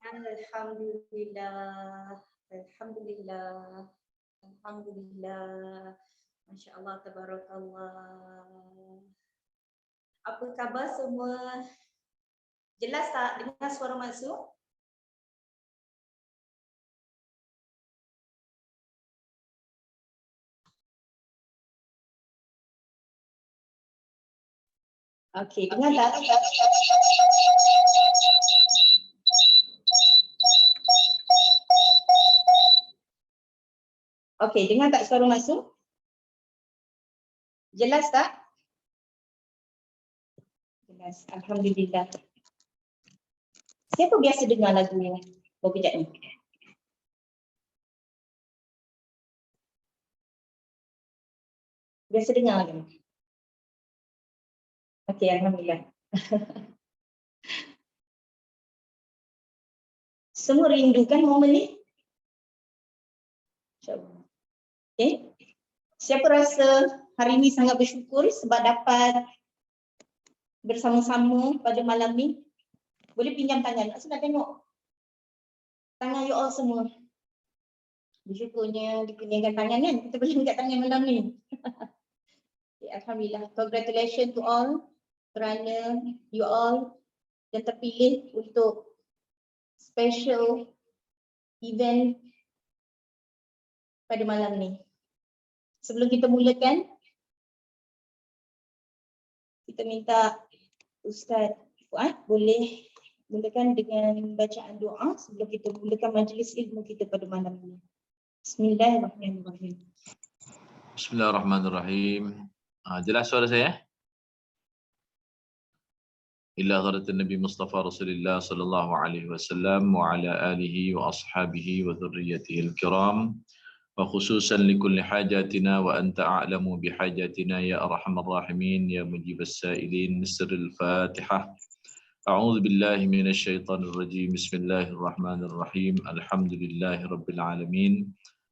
Alhamdulillah, Alhamdulillah, Alhamdulillah. Masya Allah, tabarakallah. Apa khabar semua? Jelas tak dengar suara masuk? Okey, dengar tak? Okey, dengar tak suara masuk? Jelas tak? Jelas, Alhamdulillah. Siapa biasa dengar lagu Berkejap ni? Biasa dengar lagu ni? Okey, Alhamdulillah. Semua rindukan momen ni? InsyaAllah. Okey. Siapa rasa hari ini sangat bersyukur sebab dapat bersama-sama pada malam ni? Boleh pinjam tangan, nak tengok tangan you all semua. Bersyukurnya dikurniakan tangan kan, kita boleh angkat tangan malam ni. Okay, Alhamdulillah, congratulations to all kerana you all yang terpilih untuk special event pada malam ni. Sebelum kita mulakan, kita minta Ustaz Fuad boleh mulakan dengan bacaan doa sebelum kita mulakan majlis ilmu kita pada malam ini. Bismillahirrahmanirrahim. Bismillahirrahmanirrahim. Jelas suara saya? Ila hadratin Nabi Mustafa Rasulullah sallallahu alaihi wasallam wa ala alihi wa ashabihi wa dhurriyyatihi al-kiram wa khususan li kulli hajatina wa anta a'lamu bi hajatina ya arhamar rahimin ya mujibas sa'ilin. Sirrul Fatihah. A'udzu billahi minasy syaithanir rajim. Bismillahirrahmanirrahim. Alhamdulillahi rabbil alamin.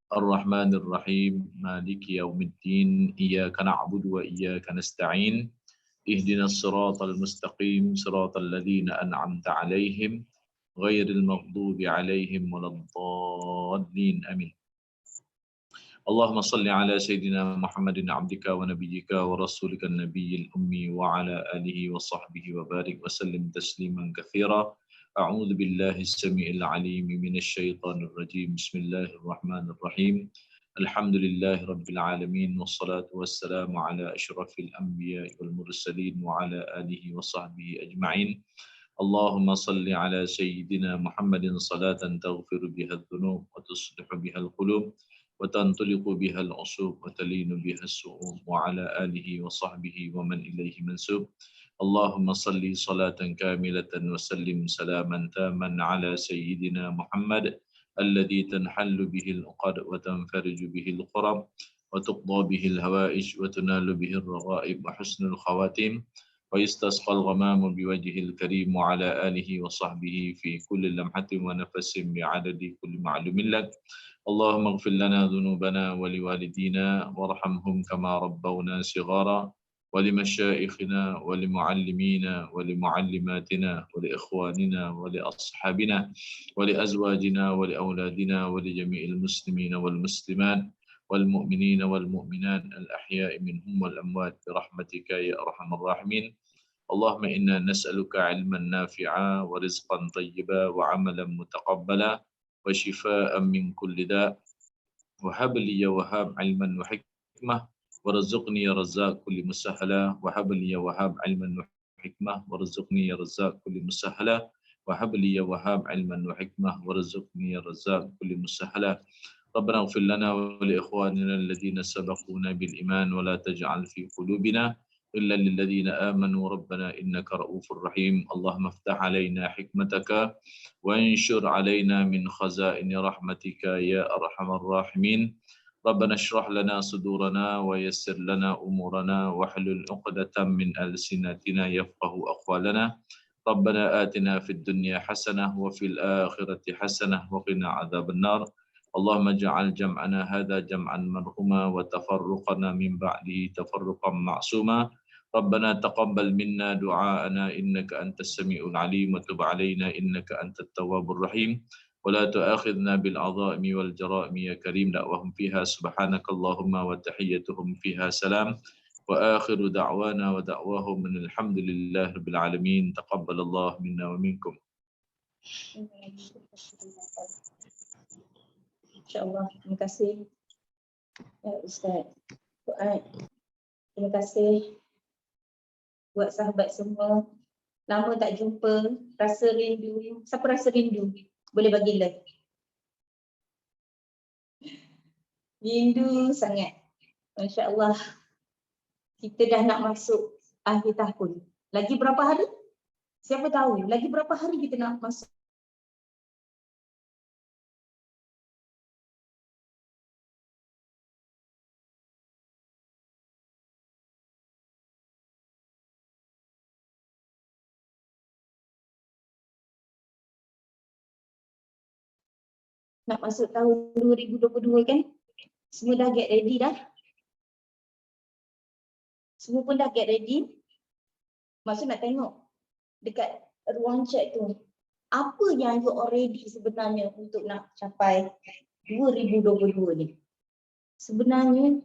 Ar-Rahmanir Rahim. Maliki yaumiddin. Iyyaka na'budu wa iyyaka nasta'in. Ihdinas siratal mustaqim. Siratal ladzina an'amta 'alaihim ghairil maghdubi 'alaihim waladdallin. Amin. Allahumma salli ala sayyidina Muhammadin 'abdika wa nabiyyika wa rasulika an-nabiyil ummi wa ala alihi wa sahbihi wa barik wa sallim tasliman katsira. A'udzu billahi as-sami'il 'alim minasy syaithanir rajim. Bismillahirrahmanirrahim. Alhamdulillahi rabbil alamin wassalatu wassalamu ala asyrafil anbiya'i wal mursalin wa ala alihi wa sahbihi ajma'in. Allahumma salli ala sayyidina Muhammadin salatan taghfiru biha adh-dhunub wa tuslihu biha al-qulub wa tantuliqu biha al-usub wa talinu biha as-su'ub wa ala alihi wa sahbihi wa man ilayhi mansub. Allahumma salli salatan kamilatan wa sallim salaman taman ala sayyidina Muhammad alladhi tanhallu bihi al-uqad wa tanfariju bihi al-qurab wa tuqda bihi al-hawaij wa tunalu bihi al-raghaib wa husnul khawatim wa yastasqa al-ghamamu biwajhi al-karim wa ala alihi wa sahbihi fi kulli lamhatin wa nafasin bi'adadi kulli ma'lumin lak. Allahumma ighfir lana dhunubana wa liwalidina warhamhum kama rabbawna sighara. ولمشايخنا ولمعلمينا ولمعلماتنا ولإخواننا ولأصحابنا ولأزواجنا ولأولادنا ولجميع المسلمين والمسلمات والمؤمنين والمؤمنات الأحياء منهم والأموات برحمتك يا أرحم الراحمين. اللهم إنا نسألك علما نافعا ورزقا طيبا وعملا متقبلا وشفاء من كل داء وهب لي يا وهاب علما وحكمة ورزقني يا رزاق كل مسهلة وهب لي يا وهاب علما وحكمة ورزقني يا رزاق كل مسهلة وهب لي يا وهاب علما وحكمة ورزقني يا رزاق كل مسهلة. ربنا اغفر لنا ولإخواننا الذين سبقونا بالإيمان ولا تجعل في قلوبنا إلا للذين آمنوا ربنا إنك رؤوف رحيم. اللهم افتح علينا حكمتك وانشر علينا من خزائن رحمتك يا أرحم الراحمين. ربنا اشرح لنا صدورنا ويسر لنا أمورنا واحلل عقدة من ألسنتنا يفقه أقوالنا. ربنا آتنا في الدنيا حسنة وفي الآخرة حسنة وقنا عذاب النار. اللهم اجعل جمعنا هذا جمعا مرحوما وتفرقنا من بعده تفرقا معصوما ربنا تقبل منا دعاءنا إنك أنت السميع العليم وتب علينا إنك أنت التواب الرحيم ولا تؤاخذنا بالعظائم والجرائم يا كريم دعوهم فيها سبحانك اللهم وتحيتهم فيها سلام وآخر دعوانا ودعواهم من الحمد لله رب العالمين تقبل الله منا ومنكم. InsyaAllah. Terima kasih Ustaz Fuad. Terima kasih buat sahabat semua. Lama tak jumpa, rasa rindu. Siapa rasa rindu? Boleh bagi like. Rindu sangat. Masya-Allah. Kita dah nak masuk akhir tahun. Lagi berapa hari? Siapa tahu? Lagi berapa hari kita nak masuk? Nak masuk tahun 2022 kan? Semua dah get ready dah? Semua pun dah get ready? Maksud nak tengok dekat ruang chat tu. Apa yang you already sebenarnya untuk nak capai 2022 ni? Sebenarnya,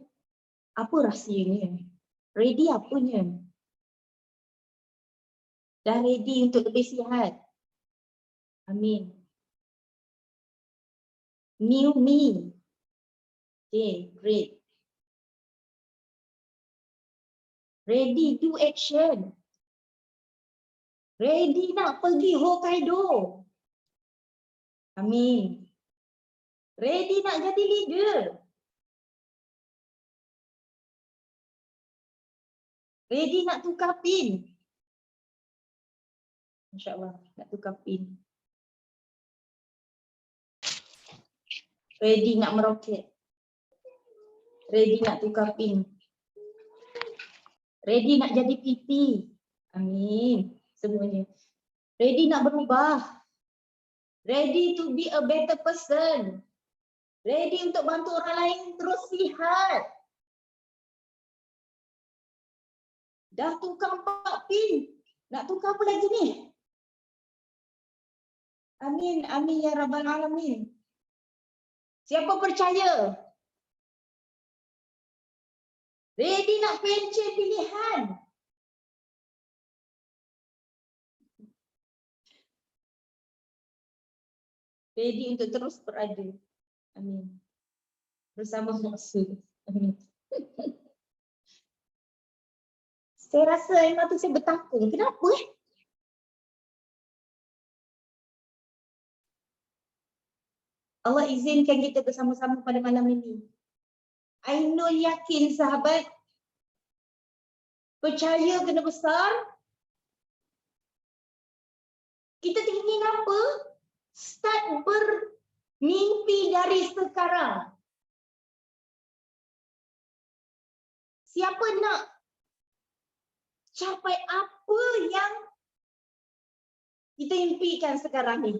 apa rahsianya? Ready apanya? Dah ready untuk lebih sihat? Amin. New me. Okay, great. Ready to action. Ready nak pergi Hokkaido. Amin. Ready nak jadi leader. Ready nak tukar pin. InsyaAllah nak tukar pin. Ready nak meroket. Ready nak tukar pin. Ready nak jadi PT. Amin. Semuanya. Ready nak berubah. Ready to be a better person. Ready untuk bantu orang lain terus sihat. Dah tukar 4 pin. Nak tukar apa lagi ni? Amin. Amin ya Rabbal Alamin. Siapa percaya? Ready nak pencet pilihan. Ready untuk terus berada. Amin. Bersama maksud. Amin. Saya rasa air mata saya bertakung. Kenapa Allah izinkan kita bersama-sama pada malam ini. Ainul yakin sahabat. Percaya kena besar. Kita ingin apa? Start bermimpi dari sekarang. Siapa nak capai apa yang kita impikan sekarang ni?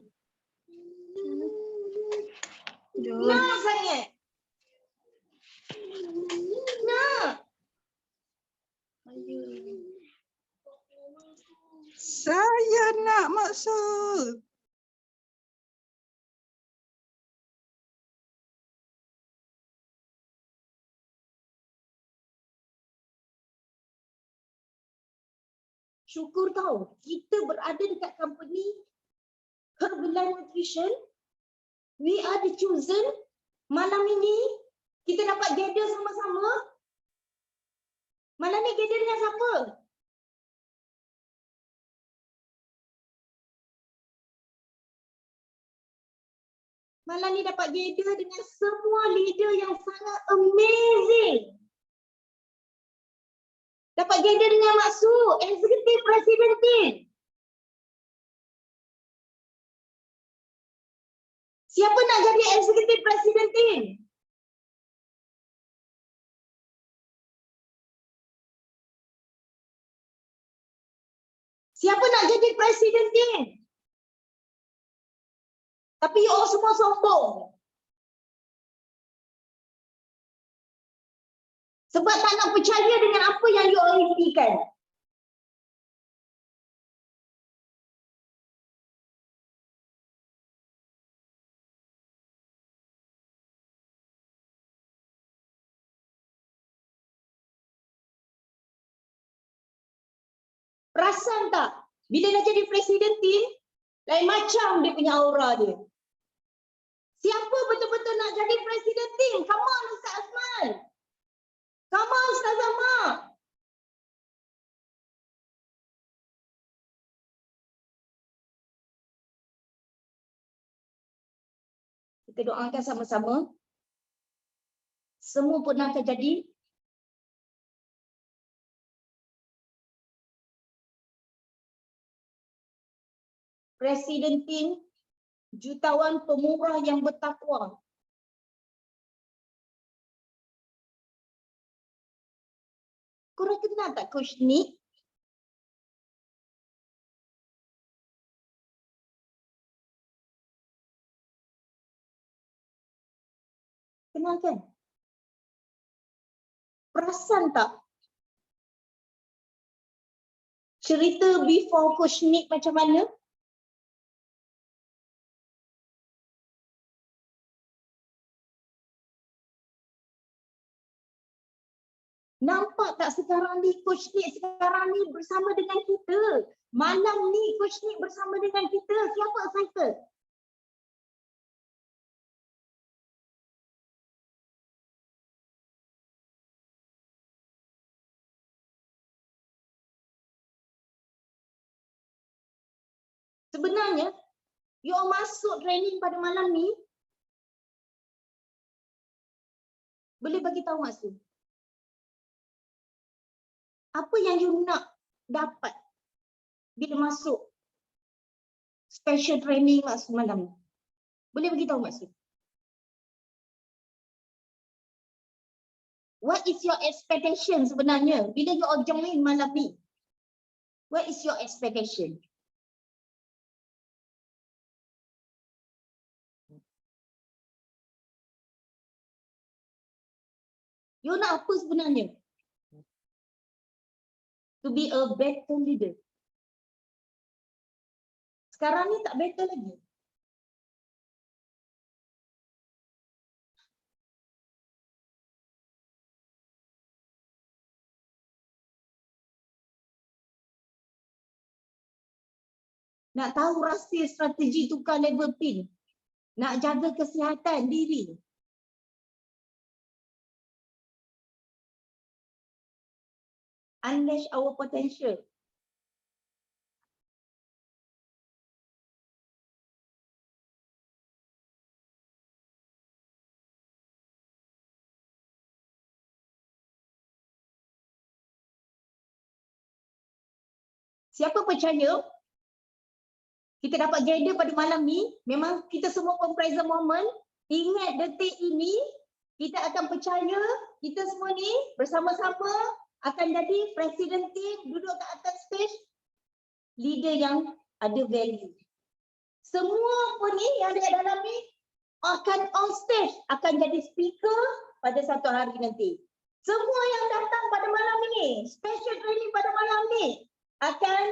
Nak sangat. Nak. Saya nak maksud. Syukur tau, kita berada dekat company Herbalife Nutrition. We are the chosen. Malam ini kita dapat gather sama-sama. Malam ni gather dengan siapa? Malam ni dapat gather dengan semua leader yang sangat amazing. Dapat gather dengan Mak Su, Executive President Team. Siapa nak jadi Executive President Team? Siapa nak jadi President Team? Tapi you all semua sombong. Sebab tak nak percaya dengan apa yang you all impikan. Perasan tak? Bila dah jadi presiden tim, lain macam dia punya aura dia. Siapa betul-betul nak jadi presiden tim? Come on Ustaz Azman. Come on Ustaz Ahmad. Kita doakan sama-sama. Semua pun akan jadi presiden tim jutawan pemurah yang bertakwa. Korang kenal tak Coach Nick? Kenal kan? Perasan tak? Cerita before Coach Nick macam mana? Nampak tak sekarang ni Coach Nick sekarang ni bersama dengan kita. Malam ni Coach Nick bersama dengan kita. Siapa excited? Sebenarnya, you all masuk training pada malam ni, boleh bagi tahu maksud. Apa yang you nak dapat bila masuk special training maksud malam ni? Boleh bagi tahu maksud. What is your expectation sebenarnya bila you all join malam ni? What is your expectation? You nak apa sebenarnya? To be a better leader. Sekarang ni tak better lagi. Nak tahu rahsia strategi tukar level pin. Nak jaga kesihatan diri. Unleash our potential. Siapa percaya kita dapat gather pada malam ni, memang kita semua pun present moment. Ingat detik ini, kita akan percaya kita semua ni bersama-sama akan jadi presiden team, duduk kat atas stage, leader yang ada value. Semua pun ni yang ada kat dalam ni akan on stage, akan jadi speaker pada satu hari nanti. Semua yang datang pada malam ini, special training pada malam ni, akan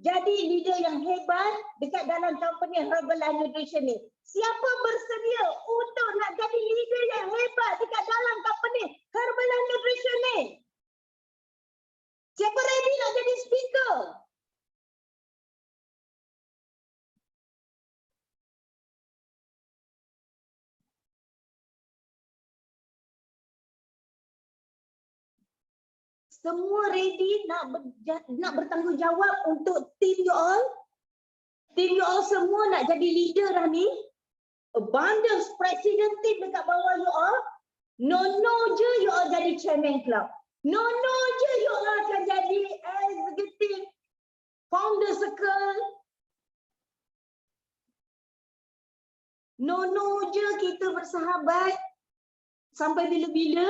jadi leader yang hebat dekat dalam company Herbalife Nutrition ni. Siapa bersedia untuk nak jadi leader yang hebat dekat dalam company Herbalife Nutrition ni? Siapa ready nak jadi speaker? Semua ready nak bertanggungjawab untuk team you all? Team you all semua nak jadi leader dah ni? Abundance president team dekat bawah you all? No je you all jadi chairman club. No je you all akan jadi executive founder circle. No je kita bersahabat sampai bila-bila.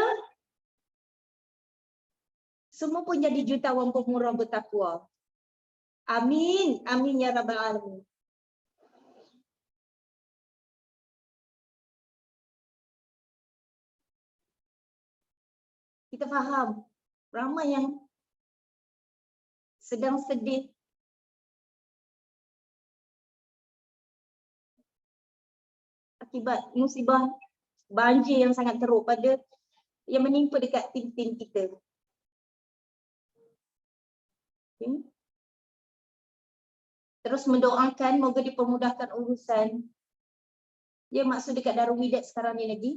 Semua pun jadi jutawan pemurah bertakwa. Amin. Amin ya rabbal alamin. Kita faham ramai yang sedang sedih. Akibat musibah banjir yang sangat teruk pada yang menimpa dekat tim-tim kita. Okay. Terus mendoakan moga dipermudahkan urusan. Dia maksud dekat Darul Hidayat sekarang ni lagi.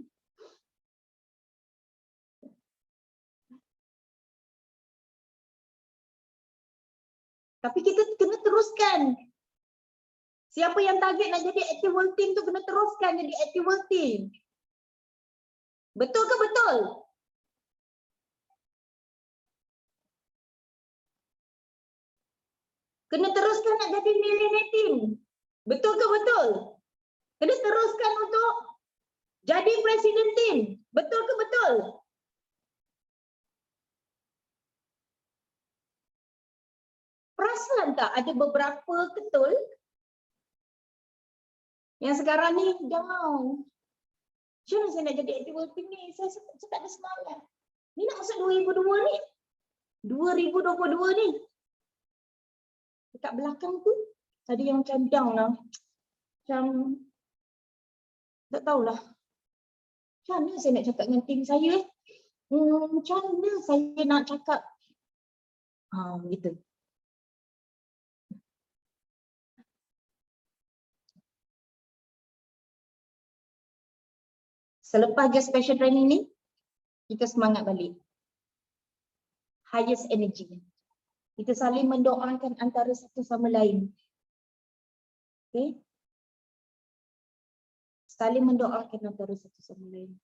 Tapi kita kena teruskan. Siapa yang target nak jadi active world team tu kena teruskan jadi active world team. Betul ke betul? Kena teruskan nak jadi millionaire team. Betul ke betul? Kena teruskan untuk jadi presiden team. Betul ke betul? Perasan tak ada beberapa ketul yang sekarang ni down. Macam mana saya nak jadi active world team ni? Saya tak ada semangat. Ni nak masuk 2002 ni. 2022 ni. Dekat belakang tu ada yang macam down lah. Macam tak tahulah. Macam mana saya nak cakap dengan tim saya? Macam mana saya nak cakap? Gitu. Selepas dia special training ni, kita semangat balik. Highest energy. Kita saling mendoakan antara satu sama lain. Okay? Saling mendoakan antara satu sama lain.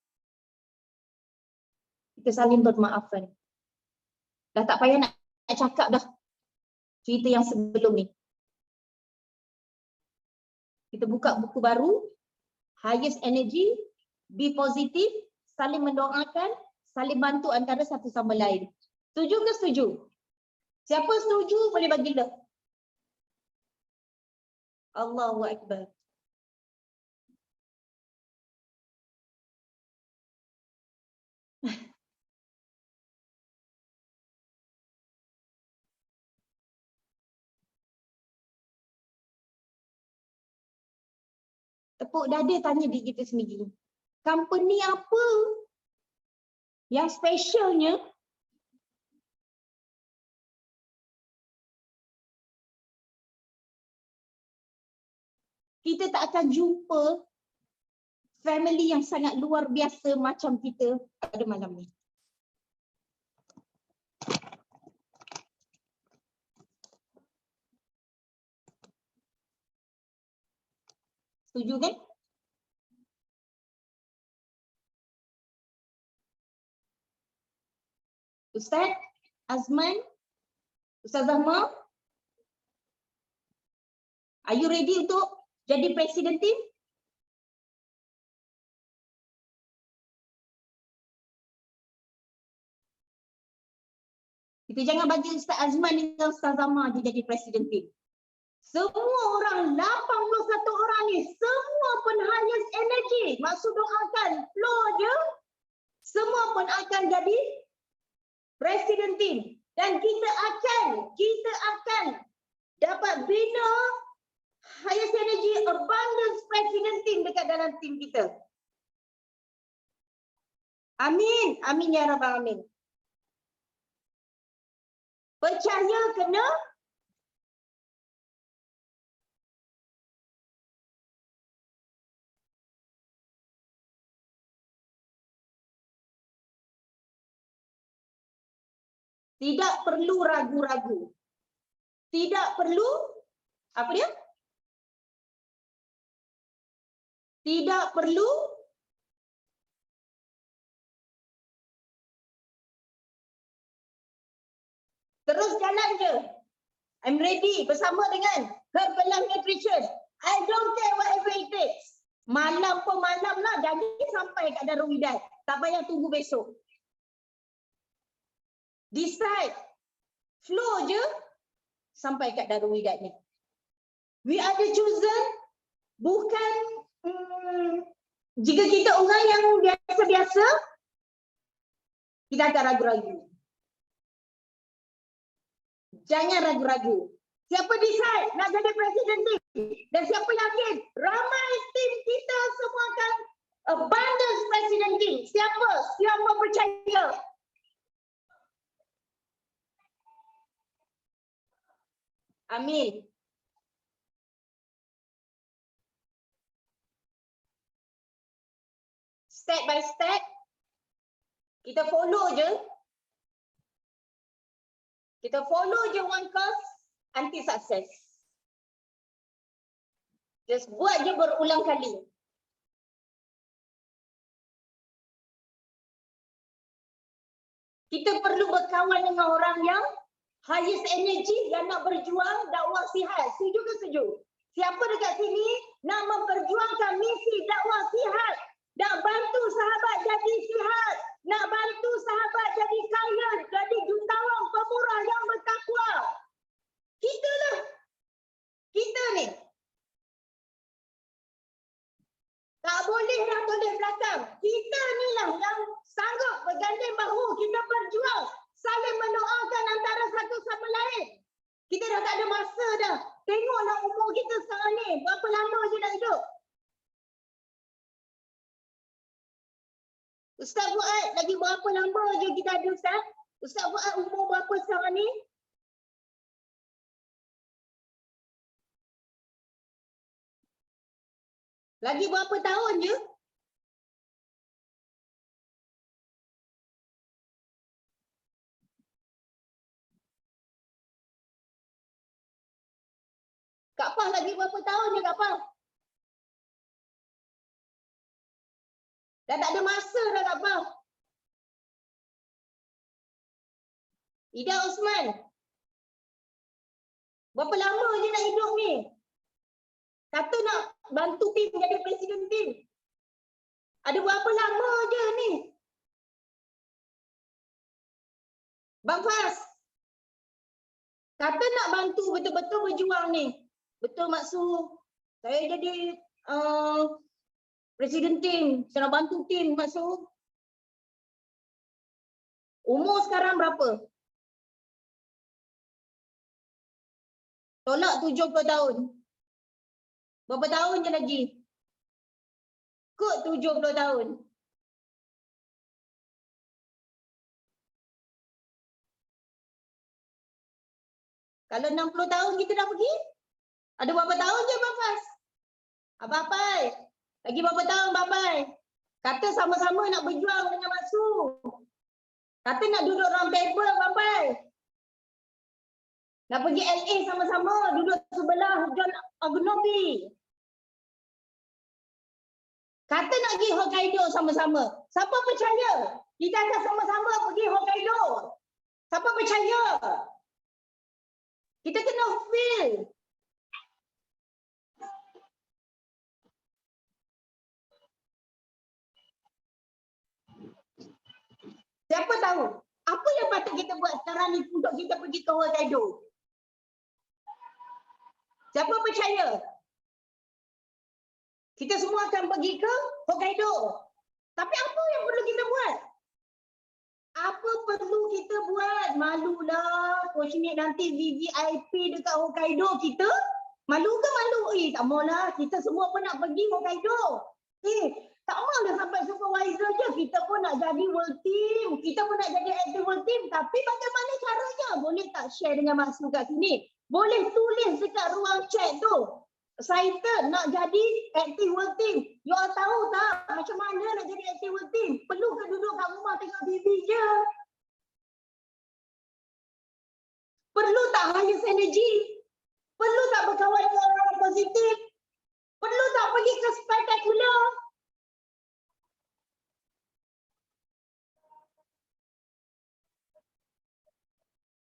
Kita saling bermaafan. Dah tak payah nak cakap dah cerita yang sebelum ni. Kita buka buku baru, highest energy, be positive, saling mendoakan, saling bantu antara satu sama lain. Setuju ke setuju? Siapa setuju boleh bagi love. Allahu Akbar. Tepuk dada tanya diri kita sendiri. Company apa yang specialnya kita tak akan jumpa family yang sangat luar biasa macam kita pada malam ni. Setuju kan? Ustaz Azman, Ustaz Zahma, are you ready untuk jadi presiden tim? Kita jangan bagi Ustaz Azman dengan Ustaz Zahma dia jadi presiden tim. Semua orang, 81 orang ni, semua pun highest energy. Maksud doakan, flow je. Semua pun akan jadi presiden tim. Dan kita akan dapat bina highest energy abundance presiden tim dekat dalam tim kita. Amin. Amin ya Rabbal Alamin. Percaya kena tidak perlu ragu-ragu. Tidak perlu apa dia? Tidak perlu terus jalan je. I'm ready bersama dengan Herbalife Nutrition. I don't care whatever it takes. Malam pun malam lah, jadi sampai kat Darul Hidayat. Tak payah tunggu besok. Decide. Flow je sampai kat Darul Hidayat ni. We are the chosen. Bukan jika kita orang yang biasa-biasa, kita akan ragu-ragu. Jangan ragu-ragu. Siapa decide nak jadi presiden tim? Dan siapa yakin ramai tim kita semua akan abundance presiden tim? Siapa? Siapa percaya? Amin. step by step. Kita follow je. Kita follow je one course until success. Just buat je berulang kali. Kita perlu berkawan dengan orang yang highest energy, yang nak berjuang dakwah sihat. Setuju ke setuju? Siapa dekat sini nak memperjuangkan misi dakwah sihat, nak bantu sahabat jadi sihat, nak bantu sahabat jadi kaya, jadi jutawan pemurah yang bertakwa? Kita lah. Kita ni. Tak boleh yang toleh belakang. Kita ni lah yang sanggup berganding bahu. Kita berjuang. Saling mendoakan antara satu sama lain. Kita dah tak ada masa dah. Tengoklah umur kita sekarang ni. Berapa lama je nak hidup. Ustaz Fuad, lagi berapa lama je kita ada Ustaz? Ustaz Fuad umur berapa sekarang ni? Lagi berapa tahun je? Kak Pah lagi berapa tahun je Kak Pah? Dah tak ada masa dah Kak Pah. Ida Osman. Berapa lama je nak hidup ni? Kata nak bantu tim jadi presiden tim. Ada berapa lama je ni? Bang Fas. Kata nak bantu betul-betul berjuang ni. Betul maksud saya jadi presiden tim. Saya nak bantu tim maksud. Umur sekarang berapa? Tolak 70 tahun. Berapa tahun je lagi? Kot 70 tahun. Kalau 60 tahun kita dah pergi? Ada berapa tahun je Bang Fas? Apa-apa? Lagi berapa tahun Bapai? Kata sama-sama nak berjuang dengan Maksud. Kata nak duduk round table Bapai. Nak pergi LA sama-sama, duduk sebelah John Agunobi. Kata nak pergi Hokkaido sama-sama. Siapa percaya? Kita akan sama-sama pergi Hokkaido. Siapa percaya? Kita kena feel. Siapa tahu? Apa yang patut kita buat sekarang ni untuk kita pergi ke Hokkaido? Siapa percaya? Kita semua akan pergi ke Hokkaido. Tapi apa yang perlu kita buat? Apa perlu kita buat? Malulah. Coach Nick nanti VVIP dekat Hokkaido kita. Malu ke malu? Tak maulah. Kita semua pun nak pergi Hokkaido. Tak maulah sampai supervisor je. Kita pun nak jadi world team. Kita pun nak jadi active world team. Tapi bagaimana caranya? Boleh tak share dengan Maksud kat sini? Boleh tulis dekat ruang chat tu. Excited nak jadi active world team. You all tahu tak macam mana nak jadi active world team? Perlu ke duduk kat rumah tengok TV je? Perlu tak highest energy? Perlu tak berkawan dengan orang positif? Perlu tak pergi ke spectacular?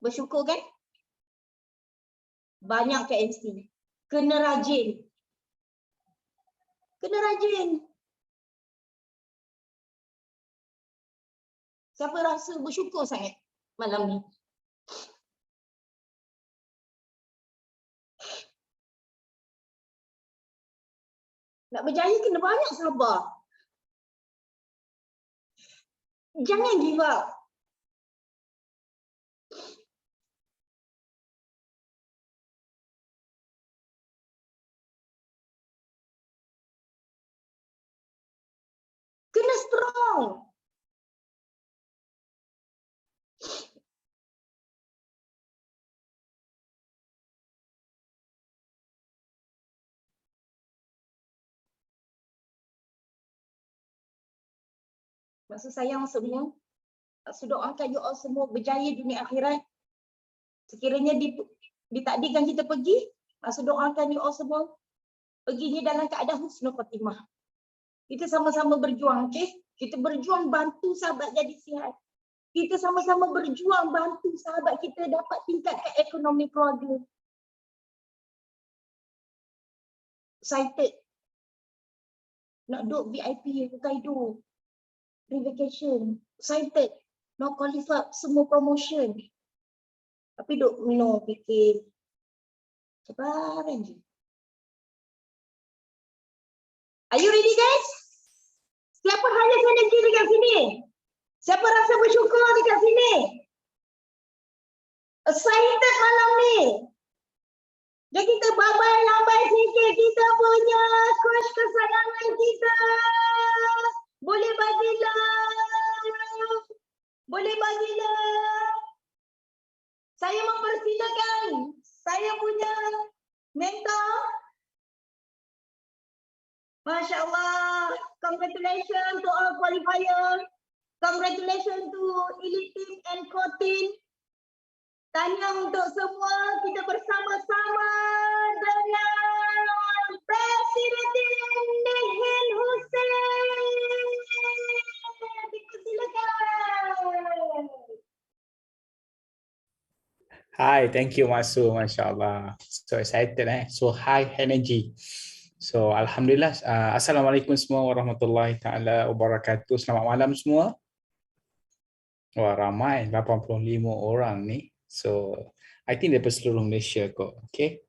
Bersyukur kan? Banyak KMC. Kena rajin. Kena rajin. Siapa rasa bersyukur sangat malam ni? Nak berjaya kena banyak sabar. Jangan give up. Kena strong. Maksud sayang semua, maksud doakan you all semua berjaya dunia akhirat. Sekiranya ditakdirkan kita pergi, maksud doakan you all semua perginya dalam keadaan husnul khatimah. Kita sama-sama berjuang, okey? Kita berjuang bantu sahabat jadi sihat. Kita sama-sama berjuang bantu sahabat kita dapat tingkatkan ekonomi keluarga. Excited. Nak duduk VIP Hokkaido. Vacation. Excited. Nak qualify semua promotion. Tapi duk fikir. Sabaran je. Are you ready guys? Siapa hanya energi dekat sini? Siapa rasa bersyukur dekat sini? Excited malam ni. Jadi kita babai-lambai sikit kita punya coach kesayangan kita. Boleh bagi love. Boleh bagi love. Saya mempersilakan saya punya mentor. Masya Allah. Congratulations to all qualifier. Congratulations to elite team and core team. Tahniah untuk semua, kita bersama-sama dengan Presiden Nihin Hussein. Dipersilakan. Hi, thank you Masu, Masya Allah. So excited so high energy. So Alhamdulillah, Assalamualaikum semua warahmatullahi ta'ala wabarakatuh. Selamat malam semua. Wah ramai, 85 orang ni. So I think daripada seluruh Malaysia kot. Okay.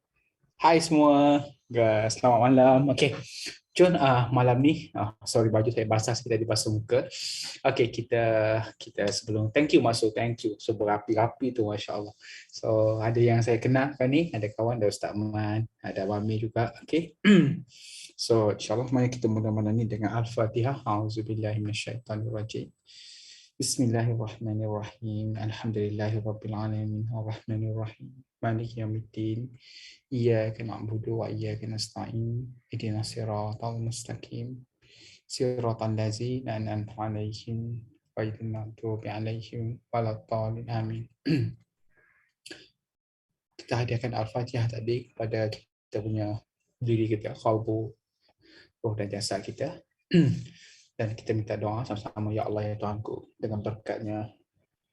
Hai semua, guys. Selamat malam. Okay. Jom malam ni, sorry baju saya basah sikit tadi basuh muka. Okay, kita sebelum, thank you Masu, thank you. So berapi-rapi tu Masya Allah. So ada yang saya kenalkan ni, ada kawan, ada Ustaz Man, ada Wami juga. Okay. So insyaAllah mari kita mula malam ni dengan Al-Fatihah. A'udzubillahi minasyaitanirrajim. Bismillahirrahmanirrahim. Alhamdulillahirabbil alamin. Arrahmanirrahim. Maliki yaumiddin. Iyyaka na'budu wa iyyaka nasta'in. Ihdinas siratal mustaqim. Siratal ladzina an'amta 'alaihim ghairil maghdubi 'alaihim waladdallin. Amin. Kita hadiahkan Al-Fatihah tadi kepada kita punya diri kita, qalbu, roh dan jasad kita. Dan kita minta doa sama-sama, ya Allah ya Tuhanku, dengan berkatnya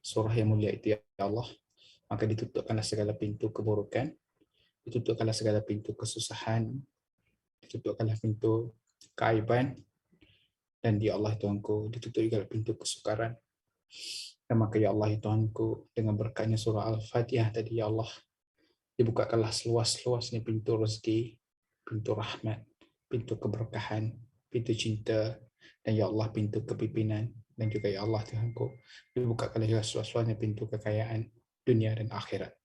surah yang mulia itu ya Allah, maka ditutupkanlah segala pintu keburukan, ditutupkanlah segala pintu kesusahan, ditutupkanlah pintu keaiban, dan ya Allah Tuhanku, ditutup juga pintu kesukaran. Dan maka ya Allah ya Tuhanku, dengan berkatnya surah Al-Fatihah tadi ya Allah, dibukakanlah seluas-luasnya pintu rezeki, pintu rahmat, pintu keberkahan, pintu cinta, dan ya Allah pintu kepimpinan, dan juga ya Allah Tuhanku, dibukakanlah juga seluas-luasnya pintu kekayaan dunia dan akhirat.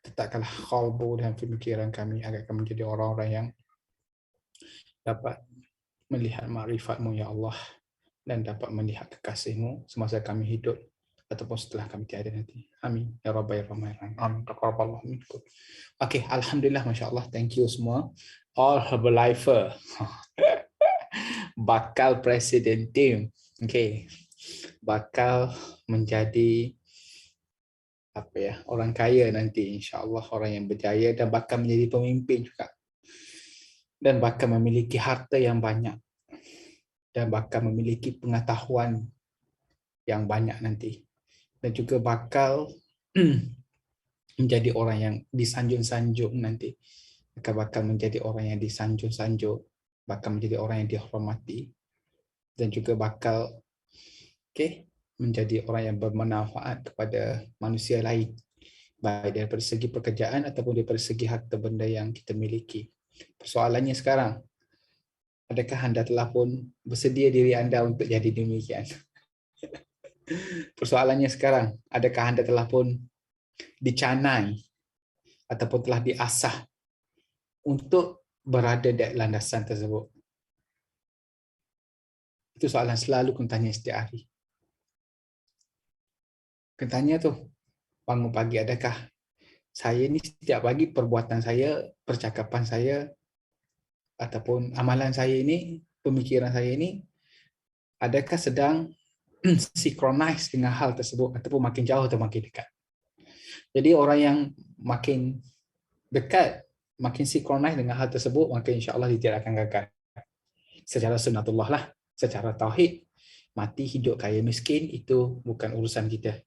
Tetapkanlah qalbu dan pemikiran kami agar kami menjadi orang-orang yang dapat melihat makrifat-Mu ya Allah, dan dapat melihat kekasih-Mu semasa kami hidup ataupun setelah kami tiada nanti. Amin ya rabbal alamin. Amin. Taqabbalallahu minkum. Okey, alhamdulillah, masya-Allah, thank you semua. All Herbalifer. Bakal presiden tim. Okay. Bakal menjadi orang kaya nanti, insya-Allah, orang yang berjaya, dan bakal menjadi pemimpin juga. Dan bakal memiliki harta yang banyak. Dan bakal memiliki pengetahuan yang banyak nanti. Dan juga bakal menjadi orang yang disanjung-sanjung nanti. Bakal menjadi orang yang disanjung-sanjung, bakal menjadi orang yang dihormati, dan juga bakal menjadi orang yang bermanfaat kepada manusia lain, baik dari segi pekerjaan ataupun dari segi harta benda yang kita miliki. Persoalannya sekarang, adakah anda telah pun bersedia diri anda untuk jadi demikian? Persoalannya sekarang, adakah anda telah pun dicanai ataupun telah diasah untuk berada di landasan tersebut? Itu soalan selalu kena tanya setiap hari. Kena tanya tu, bangun pagi, adakah saya ni setiap pagi perbuatan saya, percakapan saya, ataupun amalan saya ini, pemikiran saya ini, adakah sedang synchronize dengan hal tersebut ataupun makin jauh atau makin dekat. Jadi orang yang makin dekat, makin synchronize dengan hal tersebut, maka insya-Allah dia tidak akan gagal. Secara sunnatullah lah, secara tauhid, mati, hidup, kaya, miskin itu bukan urusan kita.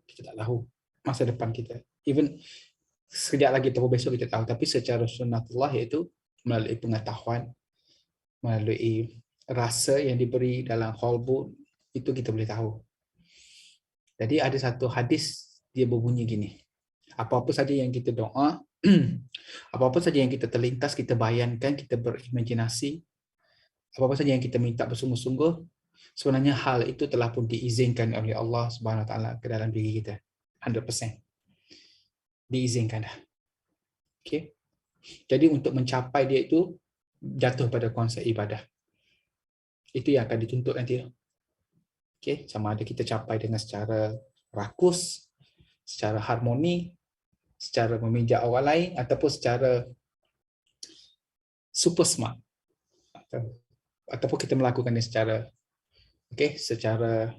Kita tak tahu masa depan kita. Even sekejap lagi atau besok kita tahu, tapi secara sunnatullah iaitu melalui pengetahuan, melalui rasa yang diberi dalam qalbu, itu kita boleh tahu. Jadi ada satu hadis dia berbunyi gini. Apa-apa saja yang kita doa, apa-apa saja yang kita terlintas, kita bayangkan, kita berimajinasi, apa-apa saja yang kita minta bersungguh-sungguh, sebenarnya hal itu telah pun diizinkan oleh Allah Subhanahu Wa Taala ke dalam diri kita. 100%. Diizinkan dah. Okey. Jadi untuk mencapai dia itu jatuh pada konsep ibadah. Itu yang akan dituntut nanti. Okey, sama ada kita capai dengan secara rakus, secara harmoni, secara memijak orang lain ataupun secara super smart. Ataupun kita melakukannya secara secara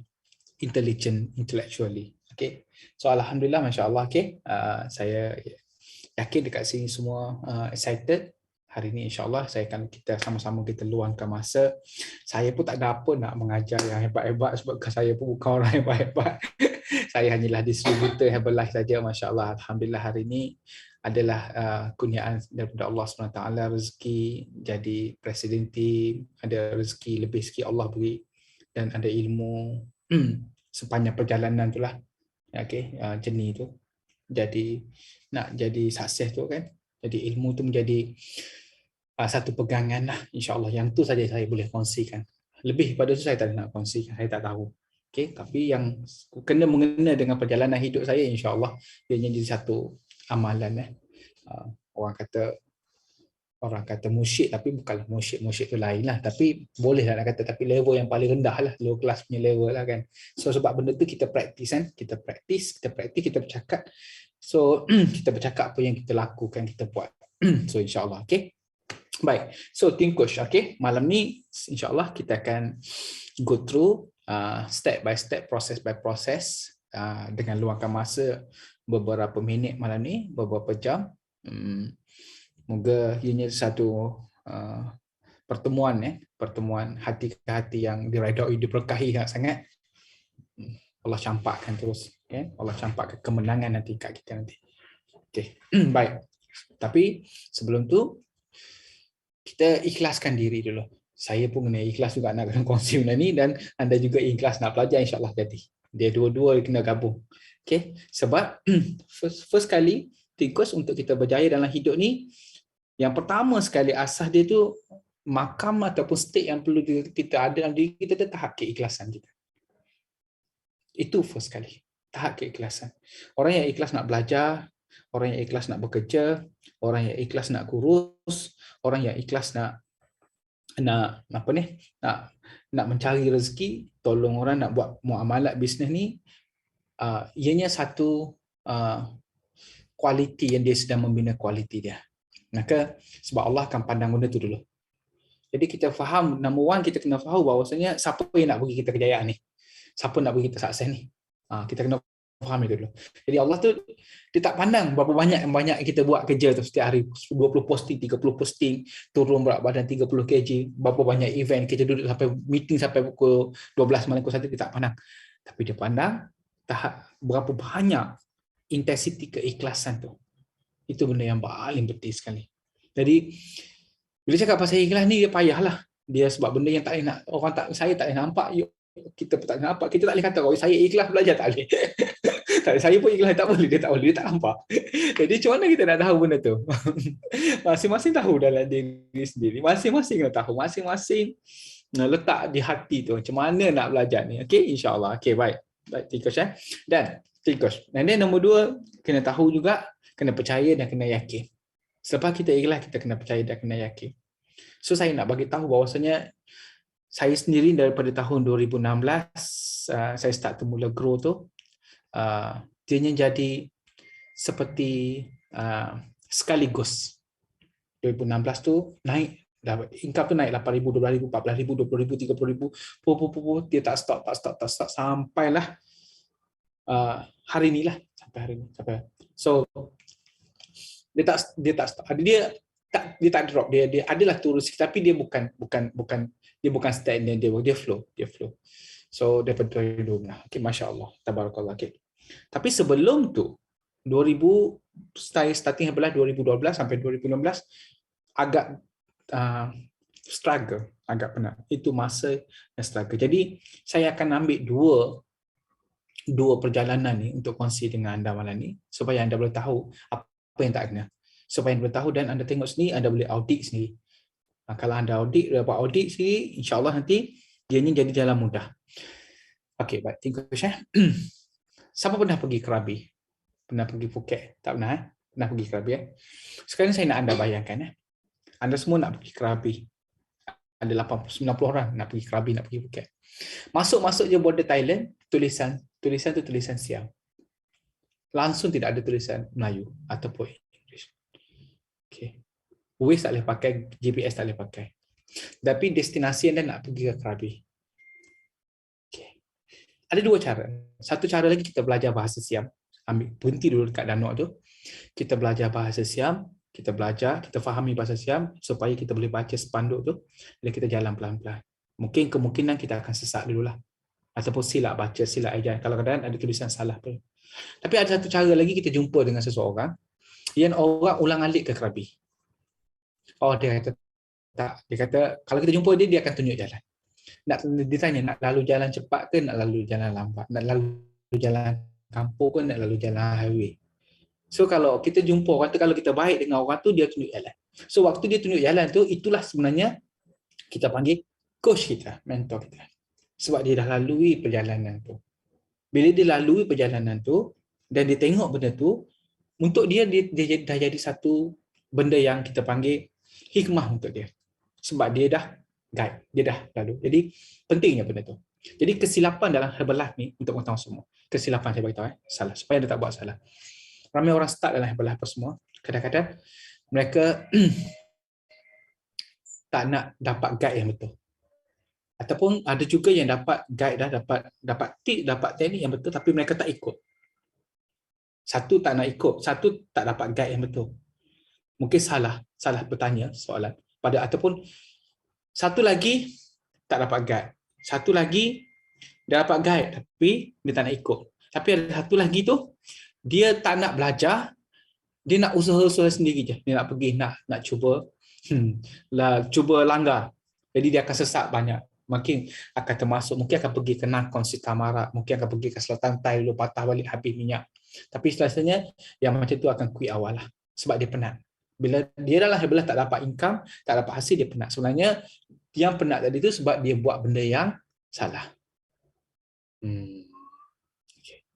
intellectually. Okay. So alhamdulillah, masya-Allah. Okay. Saya yakin dekat sini semua excited. Hari ini insya-Allah kita sama-sama kita luangkan masa. Saya pun tak ada apa nak mengajar yang hebat-hebat sebab saya pun bukan orang hebat-hebat. Saya hanyalah distributor Herbalife saja, masya-Allah. Alhamdulillah hari ini adalah kurniaan daripada Allah SWT, rezeki jadi presiden tim, ada rezeki lebih sikit Allah beri, dan ada ilmu sepanjang perjalanan itulah. Okey, jenis tu. Jadi nak jadi sukses tu kan. Jadi ilmu tu menjadi satu pegangan lah, insya-Allah. Yang tu saja saya boleh kongsikan. Lebih pada tu saya tak nak kongsikan, saya tak tahu. Okey, tapi yang kena mengena dengan perjalanan hidup saya, insya-Allah dia jadi satu amalan. Orang kata musyrik, tapi bukanlah musyrik tu lain lah, tapi boleh lah nak kata, tapi level yang paling rendah lah, low class punya level lah kan. So sebab benda tu kita praktis kan, kita bercakap. So kita bercakap apa yang kita lakukan, kita buat. So insya-Allah. Okay. Baik. So Tingkush, okay, malam ni insya-Allah kita akan go through step by step, process by process, dengan luangkan masa beberapa minit malam ni, beberapa jam. Moga ianya satu pertemuan hati ke hati yang diredai, diberkahi sangat. Allah campakkan terus, okay? Allah campakkan kemenangan nanti kat kita nanti. Okay. Baik. Tapi sebelum tu kita ikhlaskan diri dulu. Saya pun kena ikhlas juga nak kena kongsi benda ni, dan anda juga ikhlas nak belajar, insya-Allah jadi. Dia dua-dua kena gabung. Okay? Sebab first kali Tingkush untuk kita berjaya dalam hidup ni, yang pertama sekali asas dia tu makam ataupun state yang perlu kita ada dalam diri kita, tahap keikhlasan kita. Itu first kali, tahap keikhlasan. Orang yang ikhlas nak belajar, orang yang ikhlas nak bekerja, orang yang ikhlas nak kurus, orang yang ikhlas nak mencari rezeki, tolong orang, nak buat muamalat bisnes ni, ianya satu kualiti yang dia sedang membina kualiti dia. Maka sebab Allah akan pandang benda tu dulu. Jadi kita faham, number one, kita kena faham bahawasanya siapa yang nak bagi kita kejayaan ni, siapa nak bagi kita sukses ni. Kita kena faham itu dulu. Jadi Allah tu dia tak pandang berapa banyak kita buat kerja tu setiap hari, 20 posting, 30 posting, turun berat badan 30 kg, berapa banyak event, kita duduk sampai meeting sampai pukul 12 malam, pukul 1, dia tak pandang. Tapi dia pandang tahap berapa banyak intensiti keikhlasan tu. Itu benda yang paling penting sekali. Jadi bila cakap pasal ikhlas ni, dia payahlah. Dia sebab benda yang tak boleh nak, saya tak boleh nampak, kita pun tak boleh nampak. Kita tak boleh kata, saya ikhlas belajar, tak boleh. Saya pun ikhlas, tak boleh, dia tak nampak. Jadi macam mana kita nak tahu benda tu? Masing-masing tahu dalam diri sendiri. Masing-masing nak tahu, masing-masing letak di hati tu macam mana nak belajar ni. Okey, insya-Allah. Okey, baik. Baik, Tingkush. Dan Tingkush. Dan nombor 2, kena tahu juga, kena percaya dan kena yakin. Selepas kita ikhlas, kita kena percaya dan kena yakin. So saya nak bagi tahu bahawasanya saya sendiri daripada tahun 2016 saya start mula grow tu, dianya jadi seperti sekaligus. 2016 tu naik dah income tu naik 8,000, 12,000, 14,000, 20,000, 30,000, dia tak stop sampailah hari ni lah, sampai hari ni. So dia tak stop. Dia tak drop, dia adalah turun sikit, tapi dia bukan stagnant, dia flow. So daripada 2000 lah. Okay, masya-Allah, tabarakallah. Okay. Tapi sebelum tu starting Herbalife 2012 sampai 2016 agak struggle, agak penat. Itu masa yang struggle. Jadi saya akan ambil dua perjalanan ni untuk kongsi dengan anda malam ni supaya anda boleh tahu apa yang tak kena. Supaya anda boleh tahu dan anda tengok sendiri, anda boleh audit sendiri. Kalau anda dapat audit sendiri, insya-Allah nanti ianya jadi jalan mudah. Okey, baik. Thank you, Syekh. Siapa pernah pergi Krabi? Pernah pergi Phuket? Tak pernah, Pernah pergi Krabi, Sekarang saya nak anda bayangkan, Anda semua nak pergi Krabi. Ada 80-90 orang nak pergi Krabi, nak pergi Phuket. Masuk je border Thailand, tulisan tu tulisan Siam. Langsung tidak ada tulisan Melayu ataupun English. Okey. Waze tak boleh pakai, GPS tak boleh pakai. Tapi destinasi anda nak pergi ke Krabi. Ada dua cara. Satu cara lagi, kita belajar bahasa Siam. Berhenti dulu dekat danau tu. Kita belajar bahasa Siam, kita fahami bahasa Siam supaya kita boleh baca spanduk tu dan kita jalan pelan-pelan. Mungkin kemungkinan kita akan sesat dululah. Ataupun silap baca, silap ejaan. Kalau kadang-kadang ada tulisan salah pun. Tapi ada satu cara lagi, kita jumpa dengan seseorang yang orang ulang-alik ke Krabi. Oh, dia kata tak. Dia kata kalau kita jumpa dia akan tunjuk jalan. Dia tanya, nak lalu jalan cepat ke nak lalu jalan lambat, nak lalu jalan kampung ke nak lalu jalan highway. So kalau kita jumpa orang tu, kalau kita baik dengan orang tu, dia tunjuk jalan. So waktu dia tunjuk jalan tu, itulah sebenarnya kita panggil coach kita, mentor kita. Sebab dia dah lalui perjalanan tu. Bila dia lalui perjalanan tu dan dia tengok benda tu, untuk dia dah jadi satu benda yang kita panggil hikmah untuk dia. Sebab dia dah guide, dia dah lalu. Jadi pentingnya benda tu. Jadi kesilapan dalam Herbalife ni, untuk orang tahu semua, kesilapan saya beritahu salah, supaya dia tak buat salah. Ramai orang start dalam Herbalife apa semua, kadang-kadang mereka tak nak dapat guide yang betul. Ataupun ada juga yang dapat guide dah, dapat tip, dapat teknik yang betul, tapi mereka tak ikut. Satu tak nak ikut, satu tak dapat guide yang betul. Mungkin salah bertanya soalan pada, ataupun satu lagi tak dapat guide. Satu lagi dia dapat guide tapi dia tak nak ikut. Tapi ada satu lagi tu dia tak nak belajar, dia nak usaha sendiri je. Dia nak pergi nak cuba cuba langgar. Jadi dia akan sesat banyak. Mungkin akan termasuk, mungkin akan pergi ke Nakhon Si Thammarat, mungkin akan pergi ke Selatan Thai dulu, patah balik habis minyak. Tapi setelahnya yang macam tu akan quit awal lah. Sebab dia penat. Bila dia dalam Herbalife tak dapat income, tak dapat hasil, dia penat. Sebenarnya yang penat tadi tu sebab dia buat benda yang salah. Okay.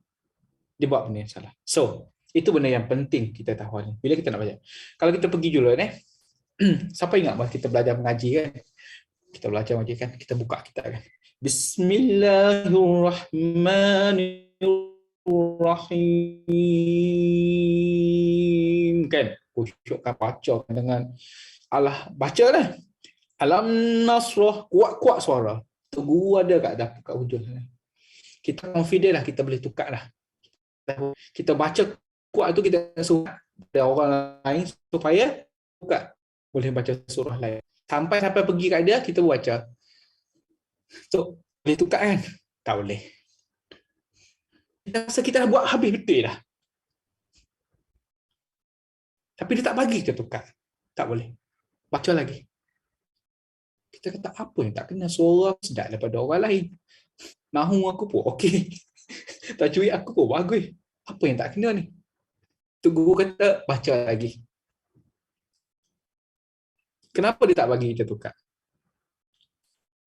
Dia buat benda yang salah. So, itu benda yang penting kita tahu ni. Bila kita nak belajar. Kalau kita pergi dulu siapa ingat masa kita belajar mengaji kan? Kita belajar mengaji kan? Kita buka kitab kan? Bismillahirrahmanirrahim. Kan? Kusyukkan baca dengan Allah baca dah. Alam Nasrah, kuat-kuat suara. Tu guru ada kat hujung sana. Kita confident lah, kita boleh tukar lah. Kita baca kuat tu, kita suruh orang lain supaya tukar. Boleh baca surah lain. Sampai pergi kat dia, kita baca. So, boleh tukar kan? Tak boleh. Kita rasa kita dah buat habis betul dah. Tapi dia tak bagi kita tukar. Tak boleh. Baca lagi. Kita kata apa yang tak kena, suara sedap daripada orang lain. Nahu aku pun okey. Tajwid aku pun bagus. Apa yang tak kena ni? Tu guru kata baca lagi. Kenapa dia tak bagi kita tukar?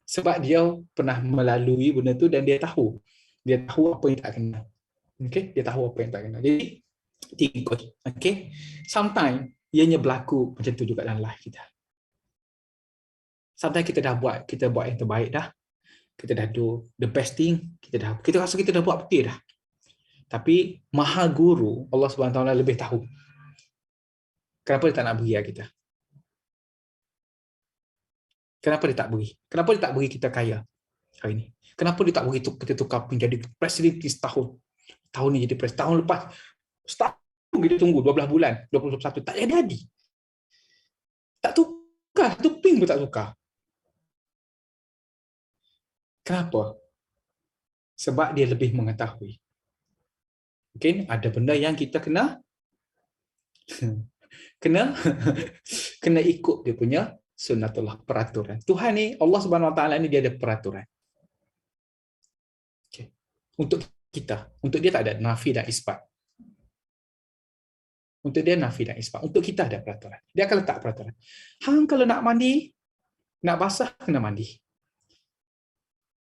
Sebab dia pernah melalui benda tu dan dia tahu. Dia tahu apa yang tak kena. Okey, dia tahu apa yang tak kena. Jadi tiga. Okey. Sometimes ianya berlaku macam tu juga dalam life kita. Sometimes kita buat yang terbaik dah. Kita dah do the best thing, kita rasa kita dah buat betul dah. Tapi Maha Guru Allah Subhanahu Wa Taala lebih tahu. Kenapa dia tak nak beri kita? Kenapa dia tak beri? Kenapa dia tak beri kita kaya hari ni? Kenapa dia tak beri kita tukar pun jadi presiden setahun? Tahun ni jadi presiden, tahun lepas setahun kita tunggu 12 bulan, 2021 tak jadi. Tak tukar, satu ping pun tak tukar. Kenapa? Sebab dia lebih mengetahui. Mungkin ada benda yang kita kena kena ikut dia punya sunnatullah, peraturan. Tuhan ni, Allah Subhanahu Wa Taala ni dia ada peraturan. Okay. Untuk kita, untuk dia tak ada nafi dan isbat. Untuk dia nafi dan isbat. Untuk kita ada peraturan. Dia akan letak peraturan. Hang kalau nak mandi, nak basah kena mandi.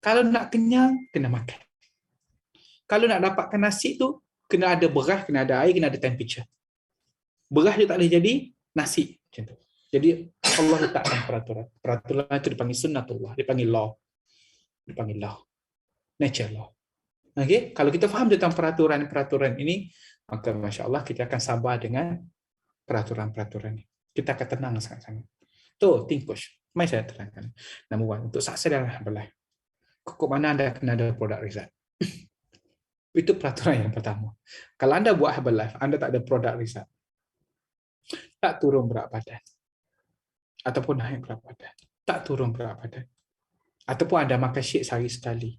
Kalau nak kenyang kena makan. Kalau nak dapatkan nasi tu kena ada beras, kena ada air, kena ada temperature. Beras dia tak boleh jadi nasi macam tu. Jadi Allah letakkan peraturan. Peraturan itu dipanggil sunnatullah, dipanggil law. Dipanggil law. Nature law. Okey, kalau kita faham tentang peraturan-peraturan ini, maka masya-Allah kita akan sabar dengan peraturan-peraturan ini. Kita akan tenang sangat-sangat. Tu, think push. Mari saya terangkan. Nombor 1, untuk sukses dalam Herbalife. Kok mana anda kena ada produk result? Itu peraturan yang pertama. Kalau anda buat Herbalife, anda tak ada produk result, tak turun berat badan, ataupun naik berat badan, tak turun berat badan, ataupun anda makan shake sehari sekali,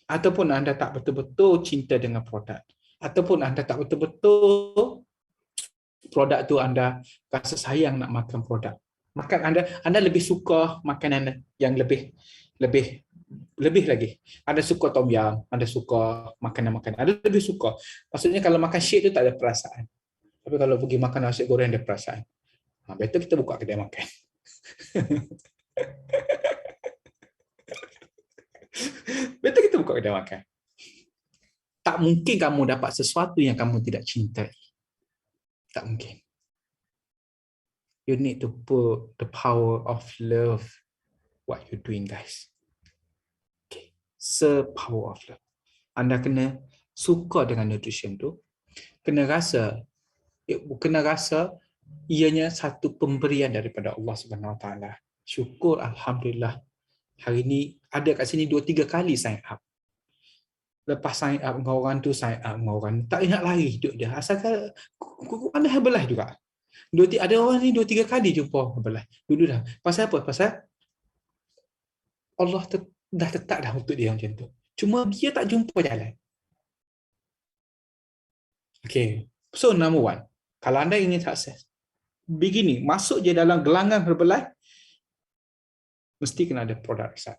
ataupun anda tak betul-betul cinta dengan produk, ataupun anda tak betul-betul produk tu anda rasa sayang nak makan produk. Makan anda lebih suka makanan yang lebih lagi. Anda suka tom yum, anda suka makanan-makanan, anda lebih suka. Maksudnya kalau makan shake tu tak ada perasaan. Tapi kalau pergi makan nasi goreng ada perasaan. Better kita buka kedai makan. Betul kita buka kedai makan. Tak mungkin kamu dapat sesuatu yang kamu tidak cintai. Tak mungkin. You need to put the power of love what you're doing, guys. Okay. Power of love. Anda kena suka dengan nutrition tu. Kena rasa ianya satu pemberian daripada Allah Subhanahu Wa Taala. Syukur, alhamdulillah. Hari ni ada kat sini 2-3 kali sign up. Lepas sign up dengan orang tu, sign up dengan orang tak ingat lari hidup dia. Asalkan anda Herbalife juga. Ada orang ni 2-3 kali jumpa Herbalife. Dulu dah. Pasal apa? Pasal Allah dah tetap dah untuk dia macam tu. Cuma dia tak jumpa jalan. Okay. So number 1. Kalau anda ingin sukses, begini, masuk je dalam gelanggang Herbalife, mesti kena ada produk result.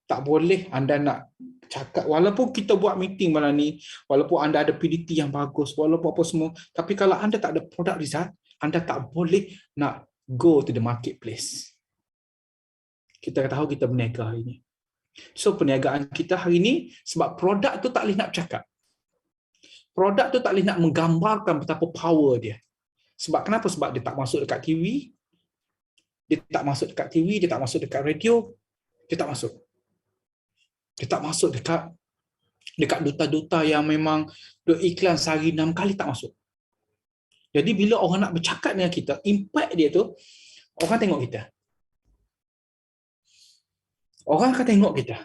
Tak boleh anda nak cakap, walaupun kita buat meeting malam ni, walaupun anda ada PDT yang bagus, walaupun apa semua, tapi kalau anda tak ada produk result, anda tak boleh nak go to the marketplace. Kita tahu kita berniaga hari ni. So perniagaan kita hari ni, sebab produk tu tak boleh nak bercakap. Produk tu tak boleh nak menggambarkan betapa power dia. Sebab kenapa? Sebab dia tak masuk dekat TV, dia tak masuk dekat TV, dia tak masuk dekat radio, dia tak masuk. Dia tak masuk dekat duta-duta yang memang iklan sehari 6 kali, tak masuk. Jadi bila orang nak bercakap dengan kita, impact dia tu, orang tengok kita. Orang akan tengok kita.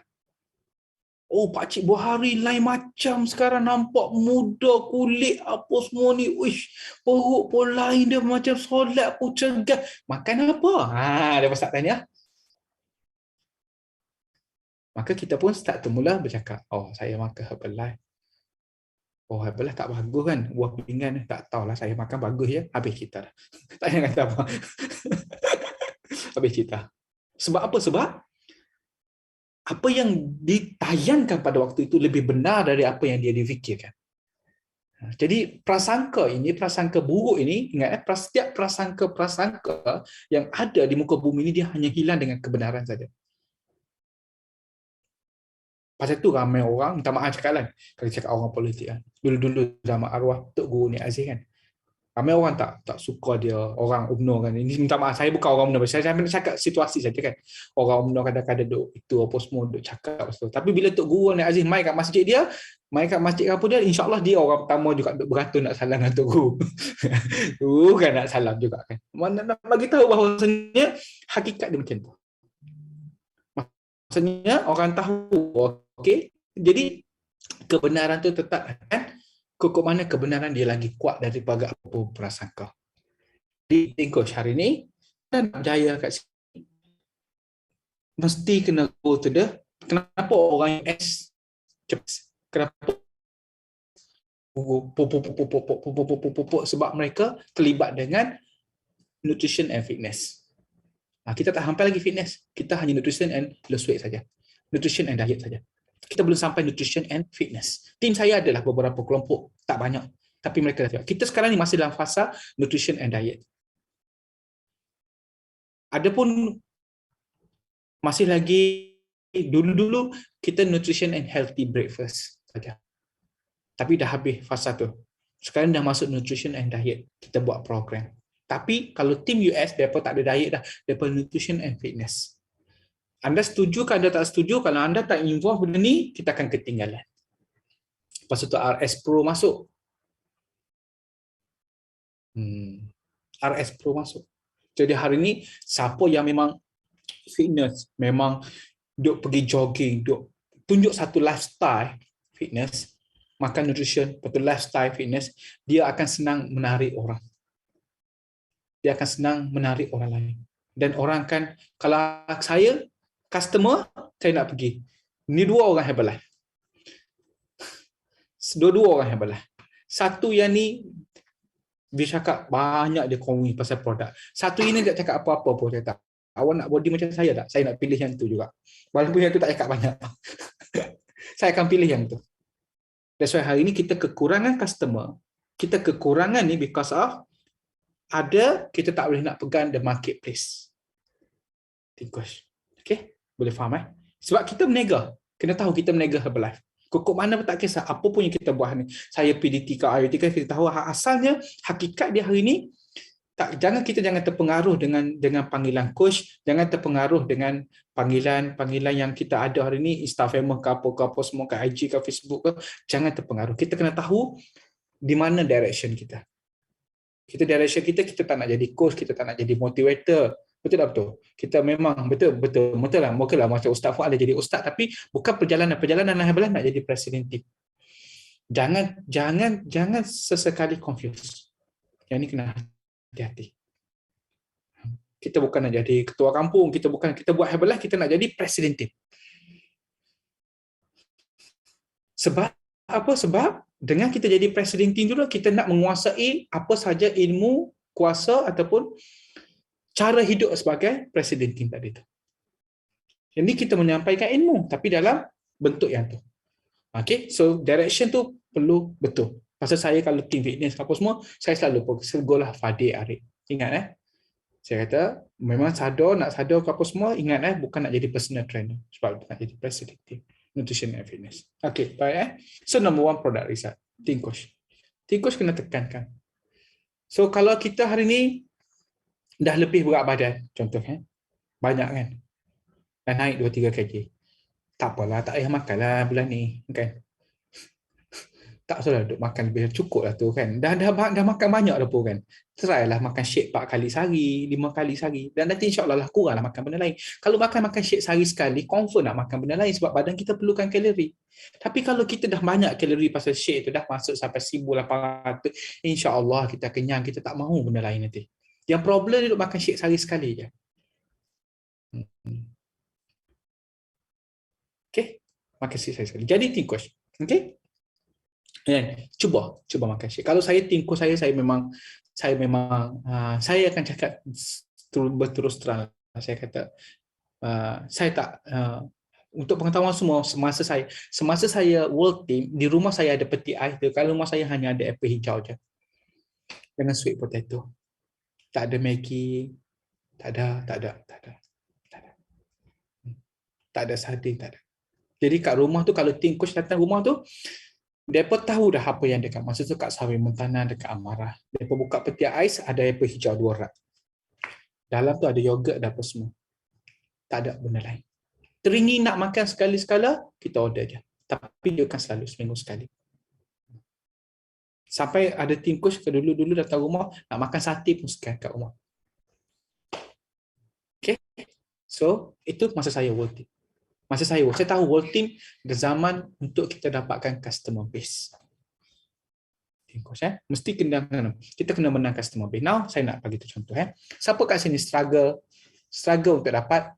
Oh, Pakcik Buhari lain macam sekarang, nampak muda, kulit apa semua ni. Uish, perut pun lain, dia macam solat pun cergas. Makan apa? Dia start tanya. Maka kita pun start mula bercakap, oh saya makan Herbalife. Oh Herbalife tak bagus kan, buah pinggan tak tahulah, saya makan bagus ya. Habis kita dah. Tak payah kata apa. Habis kita. Sebab apa? Sebab apa yang ditayangkan pada waktu itu lebih benar dari apa yang dia difikirkan. Jadi prasangka buruk ini, ingat setiap prasangka yang ada di muka bumi ini, dia hanya hilang dengan kebenaran saja. Pasal tu ramai orang, minta maaf cakap kan, kalau cakap orang politik kan. Dulu-dulu zaman arwah Tok Guru Nik Aziz kan. Ramai orang tak suka dia, orang UMNO kan. Ini minta maaf, saya bukan orang UMNO. Saya nak cakap situasi saja kan. Orang UMNO kadang-kadang duk itu apa semua duk cakap. Tapi bila Tok Guru Anak Aziz mai kat masjid dia, mai kat masjid apa dia, insya-Allah dia orang pertama juga duk beratur nak salam dengan Tok Guru. Kan nak salam juga kan. Mana nak bagi tahu bahawasanya hakikat dia macam tu. Maksudnya orang tahu, okey. Jadi kebenaran tu tetap kan. Kok mana kebenaran dia lagi kuat daripada apa prasangka. Di Coach hari ni kita nak berjaya kat sini mesti kena go to the kenapa orang US cepat, kenapa sebab mereka terlibat dengan nutrition and fitness. Kita tak sampai lagi fitness, kita hanya nutrition and lose weight saja, nutrition and diet saja. Kita belum sampai nutrition and fitness. Tim saya adalah beberapa kelompok, tak banyak, tapi mereka dah siap. Kita sekarang ni masih dalam fasa nutrition and diet. Adapun masih lagi dulu-dulu kita nutrition and healthy breakfast saja. Tapi dah habis fasa tu. Sekarang dah masuk nutrition and diet. Kita buat program. Tapi kalau tim US, mereka tak ada diet dah. Mereka nutrition and fitness. Anda setuju ke anda tak setuju? Kalau anda tak involve benda ni, kita akan ketinggalan. Lepas tu RS Pro masuk. RS Pro masuk. Jadi hari ni, siapa yang memang fitness, memang duk pergi jogging, duk tunjuk satu lifestyle fitness, makan nutrition, betul lifestyle fitness, dia akan senang menarik orang. Dia akan senang menarik orang lain. Dan orang akan, kalau saya, customer, saya nak pergi. Ni dua orang Herbalife. Dua-dua orang Herbalife. Satu yang ni, dia cakap banyak dia kongsi pasal produk. Satu ini tak cakap apa-apa pun. Saya tak. Awak nak body macam saya tak? Saya nak pilih yang tu juga. Walaupun yang tu tak cakap banyak. Saya akan pilih yang tu. That's why hari ni kita kekurangan customer. Kita kekurangan ni because of kita tak boleh nak pegang the marketplace. Tingkos. Okay? Boleh faham Sebab kita menega. Kena tahu kita menega Herbalife. Kok mana pun tak kisah. Apa pun yang kita buat ni. Saya PDT ke IoT ke, kita tahu asalnya, hakikat dia hari ni, jangan terpengaruh dengan panggilan coach, jangan terpengaruh dengan panggilan yang kita ada hari ni, Instagram ke apa semua, ke IG ke Facebook ke, jangan terpengaruh. Kita kena tahu di mana direction kita. Direction kita tak nak jadi coach, kita tak nak jadi motivator. Betul tak betul? Kita memang betul lah. Mungkinlah macam Ustaz Fuad ada jadi ustaz, tapi bukan perjalanan Herbalife nak jadi presiden tim. Jangan sesekali confuse. Yang ni kena hati-hati. Kita bukan nak jadi ketua kampung, kita buat Herbalife, kita nak jadi presiden tim. Sebab apa? Sebab dengan kita jadi presiden tim dulu, kita nak menguasai apa saja ilmu, kuasa ataupun cara hidup sebagai presiden tim tadi tu. Jadi kita menyampaikan ilmu tapi dalam bentuk yang tu. Okay, so direction tu perlu betul. Pasal saya kalau tim fitness apa semua, saya selalu segolah Fadil Arif. Ingat saya kata memang nak sadar ke apa semua, ingat bukan nak jadi personal trainer, sebab nak jadi presiden tim nutrition and fitness. Okay, baik So number one product research, Think Coach. Think Coach kena tekankan. So kalau kita hari ni dah lebih berat badan, contohnya, banyak kan, dah naik 2-3 kg. Tak apalah, tak payah makanlah bulan ni, kan? Tak usah duk makan lebih, cukup lah tu kan. Dah makan banyak dah pun kan. Try lah makan shake 4 kali sehari, 5 kali sehari. Dan nanti insyaAllah lah kurang lah makan benda lain. Kalau makan shake sehari sekali, confirm nak makan benda lain sebab badan kita perlukan kalori. Tapi kalau kita dah banyak kalori pasal shake tu, dah masuk sampai 1,800, insyaAllah kita kenyang, kita tak mahu benda lain nanti. Yang problem dia duk makan shake sehari sekali je. Okay? Makan shake sehari sekali. Jadi Think Coach. Okay? Cuba makan shake. Kalau saya tim coach saya memang saya akan cakap berterus terang. Saya kata saya tak untuk pengetahuan semua, semasa saya world team, di rumah saya ada peti ais tu. Kalau rumah saya hanya ada apple hijau je. Dengan sweet potato. Tak ada Maggi, tak ada sardin, tak ada. Jadi kat rumah tu kalau tim coach datang rumah tu, Mereka tahu dah apa yang dekat. Masa tu kat Sawit Montana, dekat Amarah. Mereka buka peti ais, ada apple hijau 2 rak. Dalam tu ada yogurt dan apa semua. Tak ada benda lain. Teringin nak makan sekali-sekala, kita order je. Tapi dia akan selalu seminggu sekali. Sampai ada tim coach ke dulu-dulu datang rumah, nak makan sate pun sekian kat rumah. Okay. So, itu masa saya World Team. Saya tahu World Team the zaman untuk kita dapatkan customer base. Tim coach, mesti kita kena menang customer base. Now, saya nak bagi tu contoh. Siapa kat sini struggle untuk dapat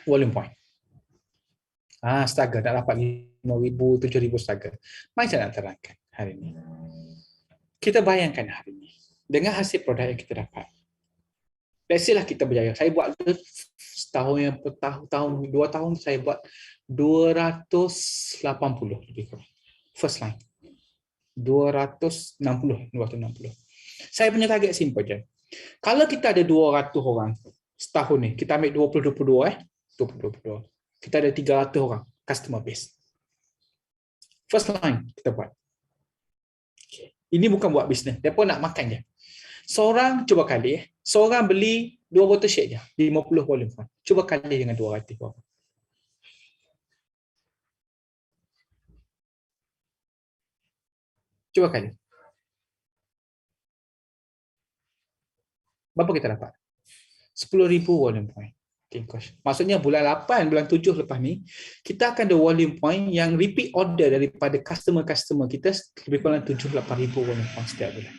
volume point? Struggle, nak dapat 5,000, 7,000 struggle. Mari saya nak terangkan hari ini. Kita bayangkan hari ini, dengan hasil produk yang kita dapat. Let's say lah kita berjaya. Saya buat setahun 2 tahun saya buat 280 lebih kurang. First line. 260. Saya punya target simple je. Kalau kita ada 200 orang setahun ni, kita ambil 20-22 20-22. Kita ada 300 orang customer base. First line kita buat. Okay. Ini bukan buat bisnes, depa nak makan je. Seorang cuba kali seorang beli 2 botol shake je, 50 volume. Cuba kali dengan 200 berapa? Cuba kali. Berapa kita dapat? 10,000 volume point. Okay, coach. Maksudnya bulan 8, bulan 7 lepas ni, kita akan ada volume point yang repeat order daripada customer kita lebih kurang 7-8,000 volume point setiap bulan.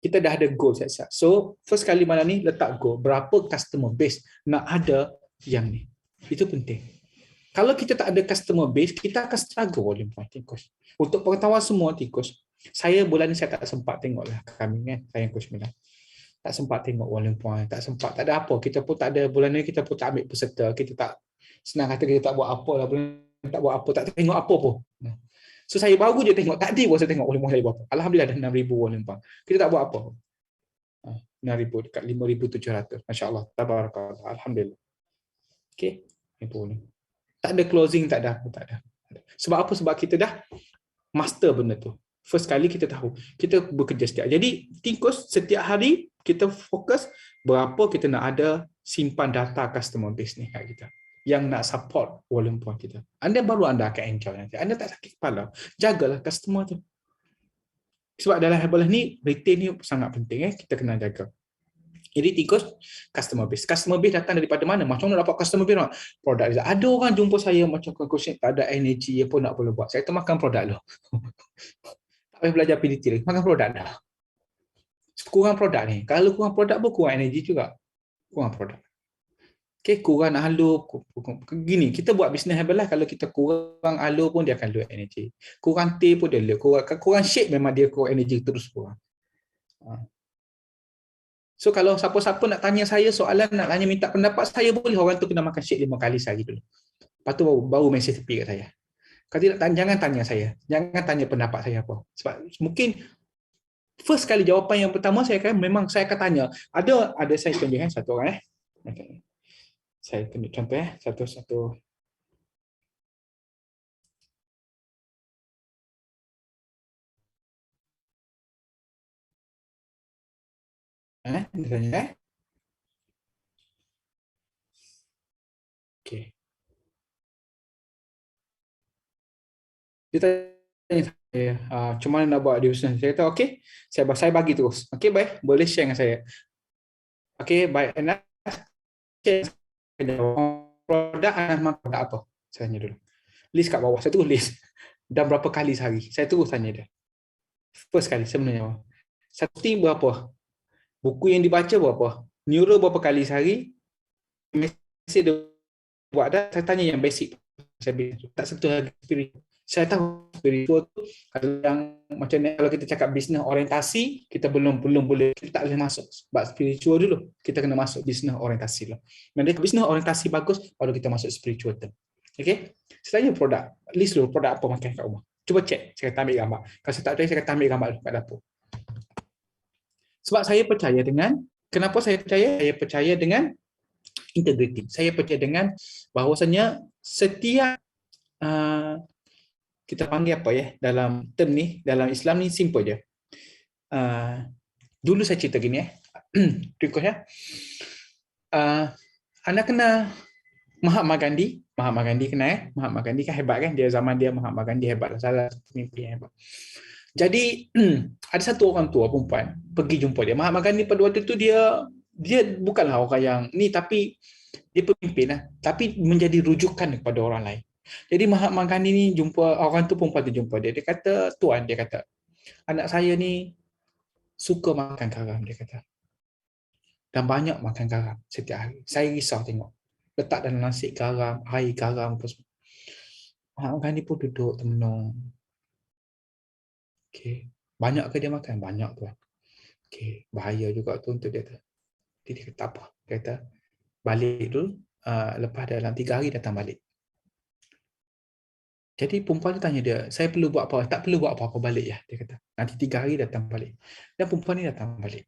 Kita dah ada goal siap-siap. So, first kali malam ni letak goal. Berapa customer base nak ada yang ni. Itu penting. Kalau kita tak ada customer base, kita akan struggle volume point. Coach. Untuk pengetahuan semua, coach, saya bulan ni saya tak sempat tengok lah kami kan. Saya coach bilang. Tak sempat tengok volume point, tak ada apa. Kita pun tak ada, bulan ni kita pun tak ambil peserta. Kita tak, senang kata kita tak buat apa lah. Bulan tak buat apa, tak tengok apa pun. So saya baru je tengok, tadi pun saya tengok volume point saya berapa. Alhamdulillah ada 6,000 volume point. Kita tak buat apa. 6,000 dekat 5,700. Masya Allah. Tabarakallah. Alhamdulillah. Okay. Tak ada closing, tak ada. Sebab apa? Sebab kita dah master benda tu. First kali kita tahu. Kita bekerja setiap. Jadi, Tingkos setiap hari kita fokus berapa kita nak ada simpan data customer base ni kat kita. Yang nak support volume point kita. Anda akan enjoy nanti. Anda tak sakit kepala. Jagalah customer tu. Sebab dalam Herbalife ni, retail ni sangat penting. Kita kena jaga. Jadi Tingkos, customer base. Customer base datang daripada mana? Macam mana dapat customer base? Produk. Ada orang jumpa saya macam coaching, tak ada energy apa nak boleh buat. Saya tu makan produk lah. Tak payah belajar PDT lagi. Makan produk dah. Kurang produk ni. Kalau kurang produk pun kurang energy juga. Kurang produk. Okay, kurang alur. Gini, kita buat bisnes Herbalife, kalau kita kurang alur pun dia akan low energy. Kurang tea pun dia low. Kurang shake memang dia kurang energy terus kurang. So kalau siapa-siapa nak tanya saya soalan, nak tanya minta pendapat saya, boleh orang tu kena makan shake 5 kali sehari dulu. Lepas tu baru mesej tepi kat saya. Kalau tidak, jangan tanya saya. Jangan tanya pendapat saya apa. Sebab mungkin first kali jawapan yang pertama saya akan tanya. Ada saya tunjuk satu orang Okay. Saya tunjuk contoh satu-satu. Dia tanya Okay. Dia tanya saya, macam mana nak buat di bisnes? Saya kata, okey, saya bagi terus. Okey, baik, boleh share dengan saya. Okey, baik. Produk Anas produk apa? Saya tanya dulu. List kat bawah, saya terus list. Dan berapa kali sehari? Saya terus tanya dia. First kali, saya menanya. Satu tim berapa? Buku yang dibaca berapa? Neuro berapa kali sehari? Mesej dia buat dah, saya tanya yang basic. Saya tak sentuh lagi spiritual. Saya tahu spiritual tu yang macam ni, kalau kita cakap bisnes orientasi, kita belum boleh, kita tak boleh masuk sebab spiritual dulu. Kita kena masuk bisnes orientasi lah. Nanti bisnes orientasi bagus, baru kita masuk spiritual tu. Okey? Saya tanya produk, list dulu produk apa makan kat rumah. Cuba cek, saya kata ambil gambar. Kalau saya tak percaya, saya kata ambil gambar kat dapur. Sebab saya percaya dengan, kenapa saya percaya? Saya percaya dengan integriti. Saya percaya dengan bahawasanya setiap kita panggil apa ya dalam term ni, dalam Islam ni simple je. Dulu saya cerita gini request ya. Anda kenal Mahatma Gandhi? Mahatma Gandhi kenal Mahatma Gandhi kan hebat kan? Dia zaman dia Mahatma Gandhi hebat lah, salah pemimpin yang hebat. Jadi ada satu orang tua perempuan pergi jumpa dia. Mahatma Gandhi pada waktu tu dia bukanlah orang yang ni, tapi dia pemimpin lah, tapi menjadi rujukan kepada orang lain. Jadi Mahatma Gandhi ni jumpa orang tu, perempuan tu jumpa dia. Dia kata, tuan, dia kata, anak saya ni suka makan garam, dia kata. Dan banyak makan garam setiap hari. Saya risau tengok. Letak dalam nasi garam, air garam apa semua. Mahatma Gandhi pun duduk termenung. Okay. Banyak ke dia makan? Banyak tuan. Okay. Bahaya juga tu untuk dia tu. Jadi dia kata apa? Dia kata, balik dulu. Lepas dalam 3 hari datang balik. Jadi perempuan tu tanya dia, saya perlu buat apa? Tak perlu buat apa-apa, balik ya. Dia kata, nanti 3 hari datang balik. Dan perempuan ni datang balik.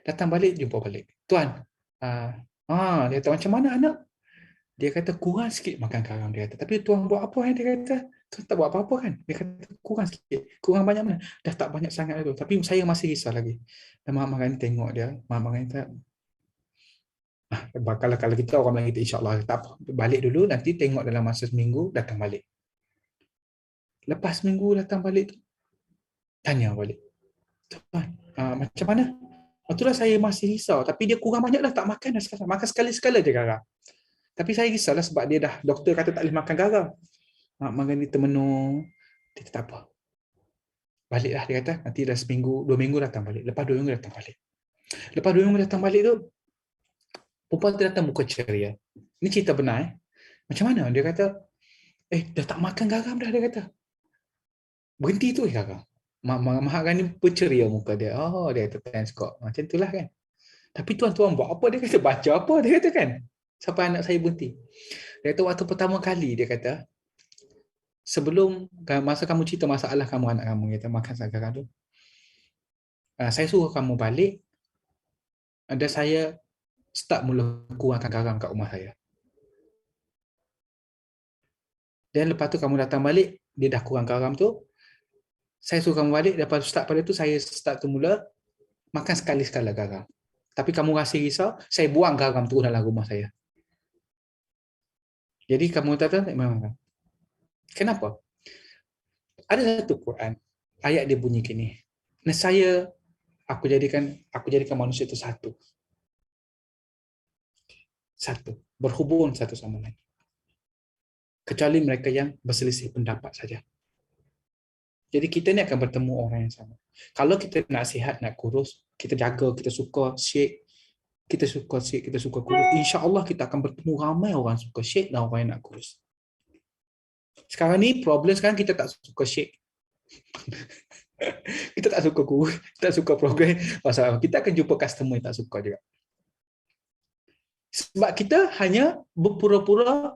Datang balik, jumpa balik. Tuan, dia kata, macam mana anak? Dia kata, kurang sikit makan garam. Dia kata, tapi tuan buat apa? Dia kata, tuan tak buat apa-apa kan? Dia kata, kurang sikit. Kurang banyak mana? Dah tak banyak sangat itu. Tapi saya masih risau lagi. Dan Mahatma Gandhi tengok dia. Mahatma Gandhi kata, kalau kita orang Melayu, insyaAllah, tak apa. Balik dulu, nanti tengok dalam masa seminggu, datang balik. Lepas seminggu datang balik tu, tanya balik. Tuan, macam mana? Itulah saya masih risau. Tapi dia kurang banyak dah, tak makan dah sekarang. Makan sekali-sekala je garam. Tapi saya risaulah sebab dia dah, doktor kata tak boleh makan garam. Makan dia termenung. Dia kata tak apa. Baliklah dia kata. Nanti dah seminggu, 2 minggu datang balik. Lepas 2 minggu datang balik. Lepas 2 minggu datang balik tu, perempuan tu datang muka ceria. Ini cerita benar. Macam mana? Dia kata, dah tak makan garam dah, dia kata. Berhenti tu garam. Mahatma Gandhi berceria muka dia. Oh, dia kata thanks kok. Macam itulah kan. Tapi tuan-tuan buat apa? Dia kata baca apa? Dia kata kan. Sampai anak saya berhenti. Dia kata waktu pertama kali, dia kata, sebelum masa kamu cerita masalah kamu anak kamu, kata makan garam tu, saya suruh kamu balik dan saya start mula kurangkan garam kat rumah saya. Dan lepas tu kamu datang balik, dia dah kurang garam tu, saya suruh kamu balik, lepas start pada tu saya start tu mula makan sekali-sekala garam. Tapi kamu rasa risau, saya buang garam tu dalam rumah saya. Jadi kamu kata memang. Kenapa? Ada satu Quran, ayat dia bunyi gini. Nescaya aku jadikan manusia itu satu. Satu, berhubung satu sama lain. Kecuali mereka yang berselisih pendapat saja. Jadi kita ni akan bertemu orang yang sama. Kalau kita nak sihat, nak kurus, kita jaga, kita suka shake, kita suka kurus, insya-Allah kita akan bertemu ramai orang suka shake dan orang yang nak kurus. Sekarang ni problem sekarang kita tak suka shake. Kita tak suka kurus, tak suka program. Pasal kita akan jumpa customer yang tak suka juga. Sebab kita hanya berpura-pura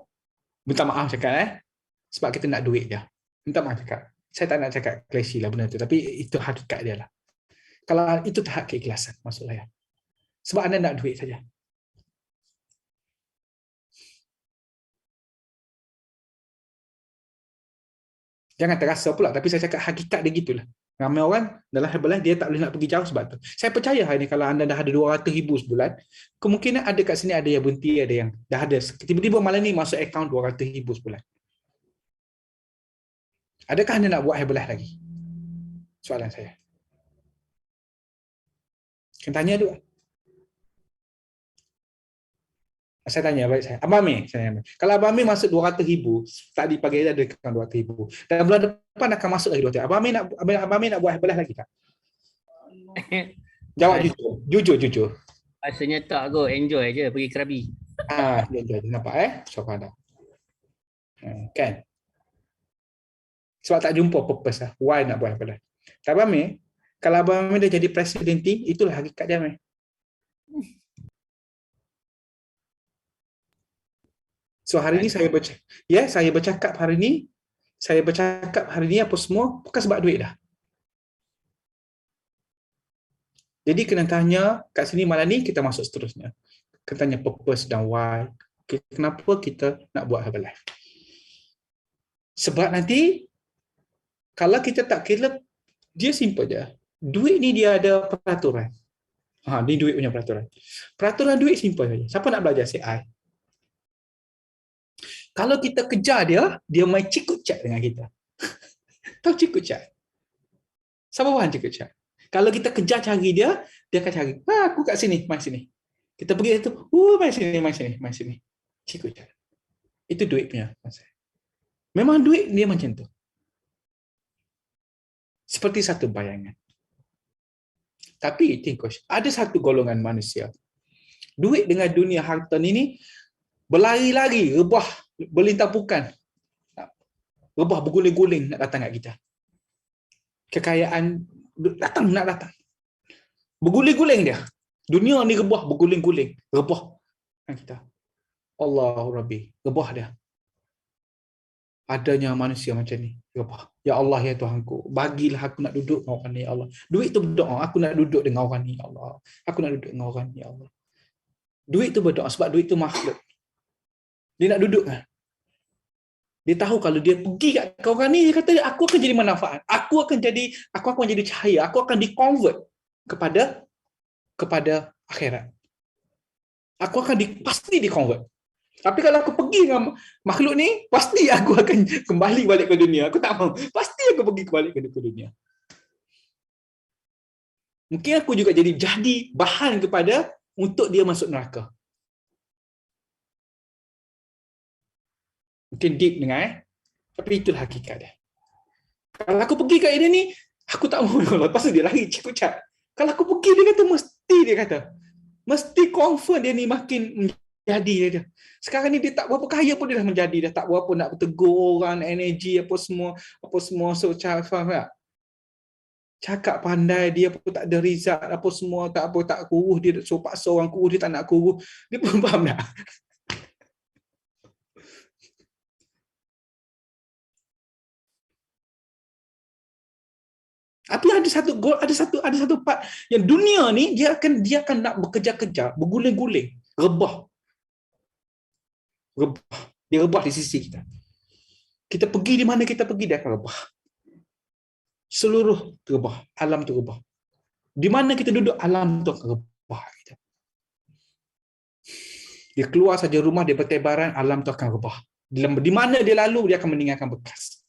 minta maaf cakap sebab kita nak duit je. Minta maaf cakap. Saya tak nak cakap klise lah benda tu, tapi itu hakikat dia lah. Kalau itu tahap keikhlasan, maksud saya. Sebab anda nak duit saja. Jangan terasa pula, tapi saya cakap hakikat dia gitulah. Ramai orang dalam Herbalife dia tak boleh nak pergi jauh sebab tu. Saya percaya hari ni kalau anda dah ada 200,000 sebulan, kemungkinan ada kat sini ada yang berhenti, ada yang dah ada. Tiba-tiba malam ni masuk akaun 200,000 sebulan. Adakah anda nak buat Herbalife lagi? Soalan saya. Kena tanya dulu. Saya tanya baik saya. Abang Amir, kalau Abang Amir masuk 200,000, tadi pagi ada akaun 200,000. Dan bulan depan akan masuk lagi 200,000. Abang Amir nak buat Herbalife lagi tak? Jawab jujur. Rasanya tak kot, enjoy je pergi Krabi. Enjoy. Nampak siapa ada. Kan? Sebab tak jumpa purpose lah. Why nak buat Herbalife. Tak Abang Amir, kalau Abang Amir dah jadi presiden team, itulah hakikat dia, Amir. So hari ni saya bercakap hari ni apa semua bukan sebab duit dah. Jadi kena tanya kat sini malam ni kita masuk seterusnya. Kena tanya purpose dan why. Kenapa kita nak buat Herbalife. Sebab nanti Kalau kita tak kira, dia simple je. Duit ni dia ada peraturan. Ni duit punya peraturan. Peraturan duit simple saja. Siapa nak belajar CI? Kalau kita kejar dia, dia main cikut cat dengan kita. Tahu cikut cat? Siapa faham cikut cat? Kalau kita kejar cari dia, dia akan cari. Aku kat sini, main sini. Kita pergi itu, main sini, main sini, main sini. Cikut cat. Itu duit punya konsep. Memang duit dia macam tu. Seperti satu bayangan. Tapi, Tingkosh, ada satu golongan manusia. Duit dengan dunia harta ni berlari-lari, rebah, berlintang pukan. Rebah berguling-guling nak datang kat kita. Kekayaan nak datang. Berguling-guling dia. Dunia ni rebah, berguling-guling. Rebah kat kita. Allahu Rabbi. Rebah dia. Adanya manusia macam ni. Rebah. Ya Allah, ya Tuhanku. Bagilah aku nak duduk dengan orang ni, ya Allah. Duit tu berdoa. Aku nak duduk dengan orang ni, ya Allah. Aku nak duduk dengan orang ni, ya Allah. Duit tu berdoa sebab duit tu makhluk. Dia nak duduk kan? Dia tahu kalau dia pergi kat orang ni, dia kata aku akan jadi manfaat. Aku akan jadi cahaya. Aku akan di-convert kepada akhirat. Aku akan pasti di-convert. Tapi kalau aku pergi dengan makhluk ni, pasti aku akan kembali balik ke dunia. Aku tak mahu. Pasti aku pergi balik ke dunia. Mungkin aku juga jadi bahan kepada untuk dia masuk neraka. Mungkin deep dengar tapi itulah hakikat dia. Kalau aku pergi kat dia ni, aku tak mahu. Lepas tu dia lari cikgu cat. Kalau aku pergi, dia kata mesti confirm dia ni makin menjadi dia. Sekarang ni dia tak berapa kaya pun dia dah menjadi, dah tak berapa nak bertegur orang, energi apa semua so faham tak? Cakap pandai, dia pun tak ada result apa semua, tak kurus, dia so paksa orang kurus, dia tak nak kurus. Dia pun faham tak? Tapi ada satu part yang dunia ni dia akan nak bekerja-kerja, berguling-guling, rebah. Dia rebah di sisi kita. Kita pergi di mana kita pergi, dia akan rebah. Seluruh rebah, alam tu rebah. Di mana kita duduk, alam tu akan rebah kita. Dia keluar saja rumah, dia bertebaran, alam tu akan rebah. Di mana dia lalu, dia akan meninggalkan bekas.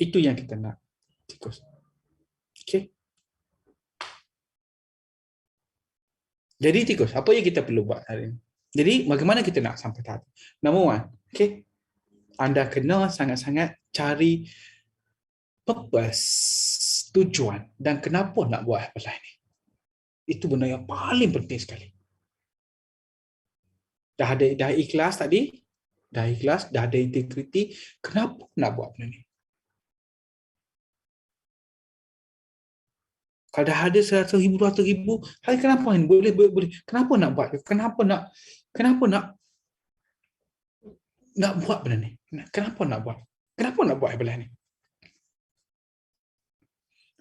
Itu yang kita nak. Tikus. Okay. Jadi tikus, apa yang kita perlu buat hari ini? Jadi bagaimana kita nak sampai tahap? Number one, okay. Anda kena sangat-sangat cari purpose, tujuan dan kenapa nak buat apa ini. Itu benda yang paling penting sekali. Dah ikhlas tadi, dah ada integriti, kenapa nak buat benda ni? Kalau dah ada 100,000, 200,000, hari kenapa ni? Boleh. Kenapa nak buat? Kenapa nak buat benda ni? Kenapa nak buat? Kenapa nak buat benda ni?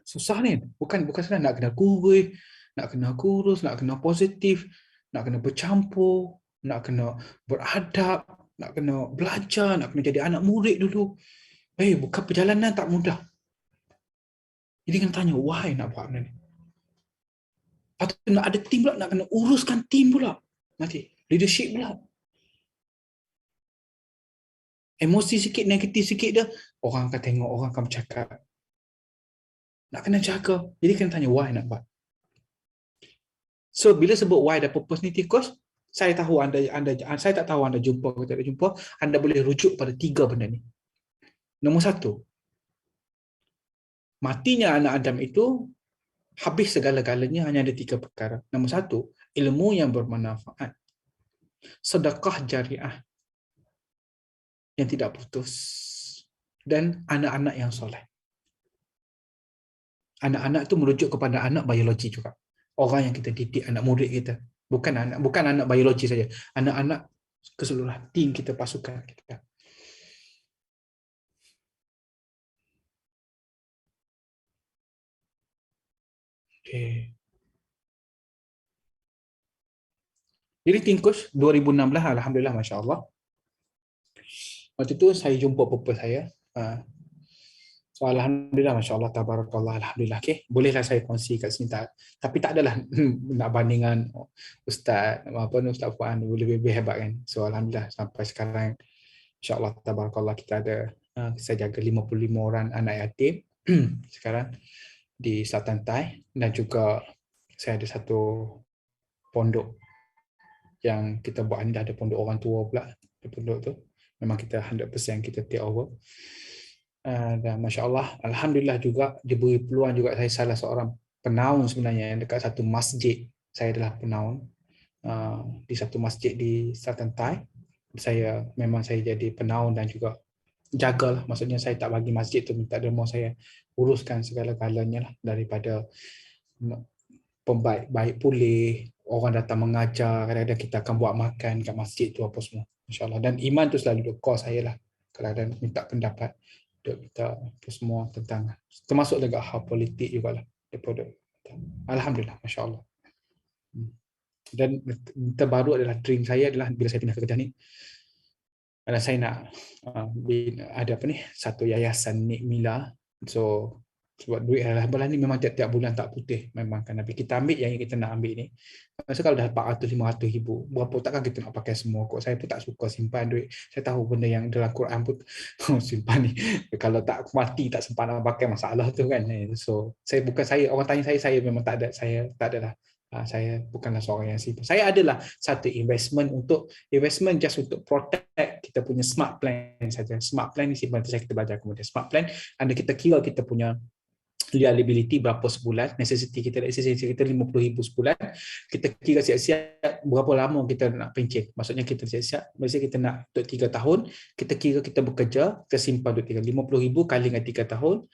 Susah ni. Bukan senang nak kena kurus, nak kena positif, nak kena bercampur, nak kena beradab, nak kena belajar, nak kena jadi anak murid dulu. Bukan perjalanan tak mudah. Jadi kena tanya, why nak buat benda ni? Lepas tu nak ada tim pula, nak kena uruskan tim pula. Nanti, leadership pula. Emosi sikit, negatif sikit dia, orang akan tengok, orang akan bercakap. Nak kena jaga. Jadi kena tanya, why nak buat? So, bila sebut why dan purpose ni, tikus, saya tak tahu anda jumpa atau tak jumpa, anda boleh rujuk pada 3 benda ni. Nombor 1, matinya anak Adam itu habis segala-galanya hanya ada 3 perkara. Nombor 1, ilmu yang bermanfaat. Sedekah jariah yang tidak putus. Dan anak-anak yang soleh. Anak-anak itu merujuk kepada anak biologi juga. Orang yang kita didik, anak murid kita. Bukan anak biologi saja. Anak-anak keseluruhan tim kita, pasukan kita. Okay. Jadi Tingkus 2016, alhamdulillah, masya-Allah. Waktu tu saya jumpa papa saya. So alhamdulillah, masya-Allah, tabarakallah, alhamdulillah. Okey, bolehlah saya kongsi kat sini tapi tak adalah nak bandingan ustaz Ustaz Fuad lebih hebat kan. So alhamdulillah sampai sekarang insya-Allah tabarakallah kita ada saya jaga 55 orang anak yatim sekarang di Selatan Thai, dan juga saya ada satu pondok yang kita buat ni, dah ada pondok orang tua pula. Di pondok tu memang kita 100% kita take over. Dan masya-Allah, alhamdulillah juga diberi peluang juga, saya salah seorang penaung sebenarnya yang dekat satu masjid. Saya adalah penaung di satu masjid di Selatan Thai. Saya jadi penaung dan juga jagalah, maksudnya saya tak bagi masjid tu minta demo, saya uruskan segala-galanya lah, daripada pembaik pulih, orang datang mengajar, kadang-kadang kita akan buat makan kat masjid tu apa semua, insya-Allah. Dan iman tu selalu duk call saya lah, kadang-kadang minta pendapat, duk minta apa semua tentang, termasuk juga hal politik jugalah daripada, alhamdulillah, masya-Allah. Dan terbaru adalah dream saya adalah bila saya pindah ke Kedah ni, saya nak ada satu yayasan Nik Mila. So sebab duit alhamdulillah ni memang tiap-tiap bulan tak putih memang kan, tapi kita ambil yang kita nak ambil ni. So kalau dah 400-500 ribu, berapa takkan kita nak pakai semua kot. Saya pun tak suka simpan duit. Saya tahu benda yang dalam Quran pun simpan ni kalau tak mati tak sempat nak pakai, masalah tu kan. So orang tanya saya memang tak ada, saya tak adalah. Saya bukanlah seorang yang simpan. Saya adalah satu investment just untuk protect kita punya smart plan saja. Smart plan ni simpan tu saya kita belajar kemudian. Smart plan anda kita kira kita punya liability berapa sebulan, necessity kita kita 50,000 sebulan, kita kira siap-siap berapa lama kita nak pencen. Maksudnya kita siap-siap, maksudnya kita nak untuk 3 tahun, kita kira kita bekerja, kita simpan untuk 50,000 kali dengan 3 tahun,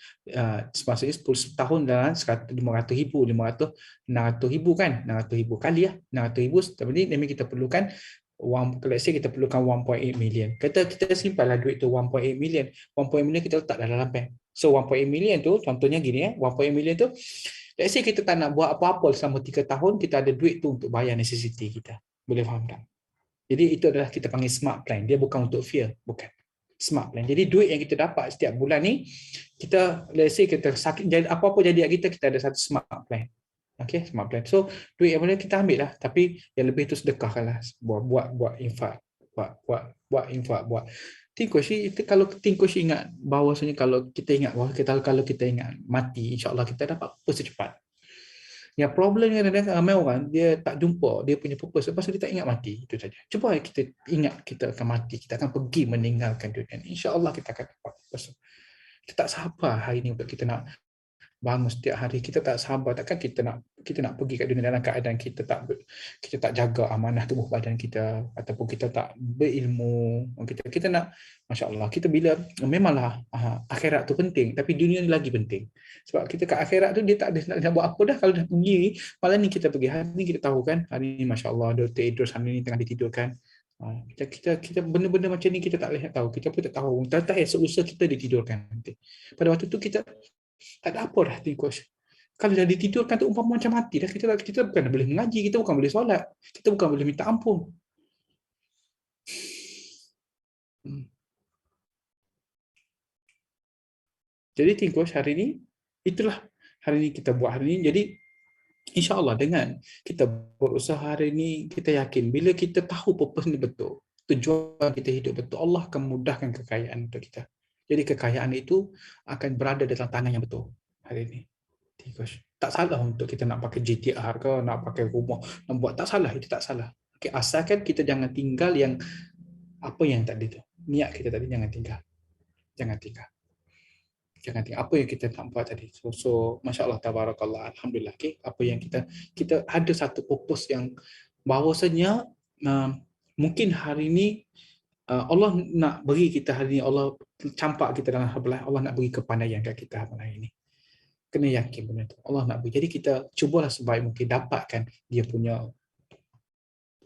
maksudnya 10 tahun dalam 500,000, 600,000 kan, 600,000 kali lah, 600,000, tapi ni kita perlukan let's say kita perlukan 1.8 million. Kita simpanlah duit tu 1.8 million. 1.8 million kita letak dalam bank. So 1.8 million tu contohnya gini 1.8 million tu let's say kita tak nak buat apa-apa selama 3 tahun, kita ada duit tu untuk bayar necessity kita. Boleh faham tak? Jadi itu adalah kita panggil smart plan. Dia bukan untuk fear, bukan. Smart plan. Jadi duit yang kita dapat setiap bulan ni, kita let's say kita sakit, jadi apa-apa jadi kita ada satu smart plan. Okay, smart plan. So duit yang boleh kita ambil lah, tapi yang lebih tu sedekahkanlah, buat infak, buat infak, buat. Tingkoshi itu, kalau Tingkoshi ingat bahawasanya kalau kita ingat mati, insya-Allah kita dapat apa secepat. Yang problemnya kadang-kadang ramai orang dia tak jumpa dia punya purpose pasal dia tak ingat mati, itu saja. Cuba kita ingat kita akan mati, kita akan pergi meninggalkan dunia ni. Insya-Allah kita akan dapat purpose. Kita tak sabar hari ni untuk kita nak bangun setiap hari, kita tak sabar, takkan kita nak pergi kat dunia dalam keadaan kita tak jaga amanah tubuh badan kita, ataupun kita tak berilmu. Kita nak, masya-Allah, kita bila memanglah akhirat tu penting, tapi dunia ni lagi penting. Sebab kita kat akhirat tu dia tak ada nak buat apa dah, kalau dah pergi malam ni kita pergi, hari ni kita tahu kan, hari ni masya-Allah Dr. Idrus hari ni tengah ditidurkan. Kita benda-benda macam ni kita tak lihat tahu, kita pun tak tahu, tak esok-lusa kita ditidurkan nanti. Pada waktu tu kita tak ada apa dah Tingkosh. Kalau dah ditidurkan tu umpama macam mati dah, kita bukan boleh mengaji, kita bukan boleh solat, kita bukan boleh minta ampun. Jadi Tingkosh, hari ni itulah hari ni kita buat hari ni. Jadi insya-Allah dengan kita berusaha hari ni, kita yakin bila kita tahu purpose ni betul, tujuan kita hidup betul, Allah akan mudahkan kekayaan untuk kita. Jadi kekayaan itu akan berada dalam tangan yang betul hari ini. Tak salah untuk kita nak pakai GTR ke, nak pakai rumah, nak buat, tak salah, itu tak salah. Okay, asalkan kita jangan tinggal yang apa yang tadi tu. Niat kita tadi jangan tinggal. Jangan tinggal. Apa yang kita nak buat tadi. So masya-Allah tabarakallah, alhamdulillah. Okay, apa yang kita ada satu purpose yang bahawasanya mungkin hari ini Allah nak beri kita hari ini, Allah campak kita dalam habalah, Allah nak beri kepandaian kat kita habalah ini. Kena yakin benda tu. Allah nak beri. Jadi kita cubalah sebaik mungkin dapatkan dia punya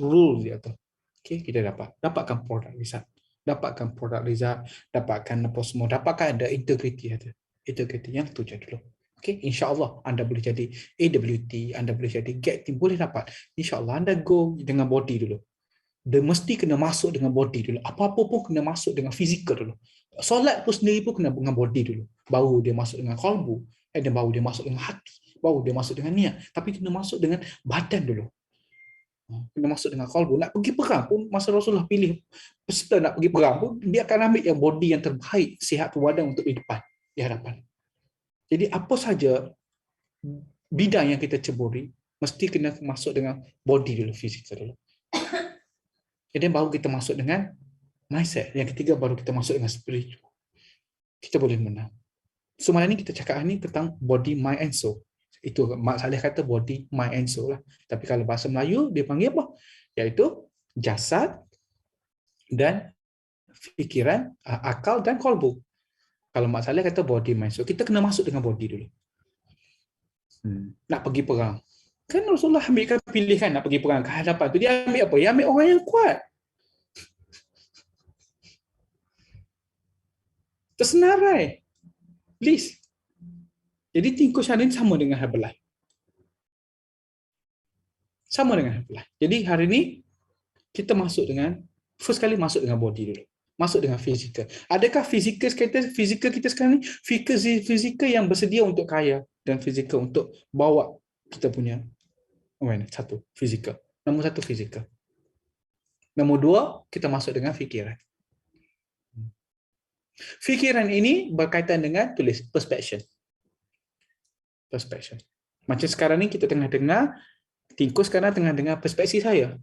rule dia tu. Okey, kita dapatkan produk result. Dapatkan produk result, dapatkan apa semua, dapatkan ada integrity ada. Integrity yang tu je dulu. Okey, insya-Allah anda boleh jadi AWT, anda boleh jadi GET team, boleh dapat. Insya-Allah anda go dengan body dulu. dia mesti kena masuk dengan body dulu. Apa-apa pun kena masuk dengan fizikal dulu. Solat pun sendiri pun kena dengan body dulu. Baru dia masuk dengan kalbu, dan baru dia masuk dengan hati, baru dia masuk dengan niat. Tapi kena masuk dengan badan dulu. Kena masuk dengan kalbu. Nak pergi perang pun, masa Rasulullah pilih peserta nak pergi perang pun, dia akan ambil yang body yang terbaik, sihat badan untuk di depan, di hadapan. Jadi apa saja bidang yang kita ceburi, mesti kena masuk dengan body dulu, fizikal dulu. Kemudian baru kita masuk dengan mindset. Yang ketiga baru kita masuk dengan spiritual. Kita boleh menang. So malam ni kita cakap ni tentang body, mind and soul. Itu Mak Saleh kata body, mind and soul lah. Tapi kalau bahasa Melayu dia panggil apa? Iaitu jasad dan fikiran, akal dan kolbu. Kalau Mak Saleh kata body, mind, soul. Kita kena masuk dengan body dulu. Nak pergi perang. Kan Rasulullah ambilkan pilihan nak pergi perang ke hadapan tu. Dia ambil apa? Dia ambil orang yang kuat. Tersenarai. Please. Jadi tingkul syariat sama dengan Herbalife. Sama dengan Herbalife. Jadi hari ni kita masuk dengan, first kali masuk dengan body dulu. Masuk dengan fizikal. Adakah fizikal kita sekarang ni fizikal yang bersedia untuk kaya dan fizikal untuk bawa kita punya satu fizikal. Nombor satu fizikal. Nombor dua kita masuk dengan fikiran. Fikiran ini berkaitan dengan tulis perspection. Perspection. Macam sekarang ni kita tengah dengar, Tingkus sekarang tengah dengar perspektif saya.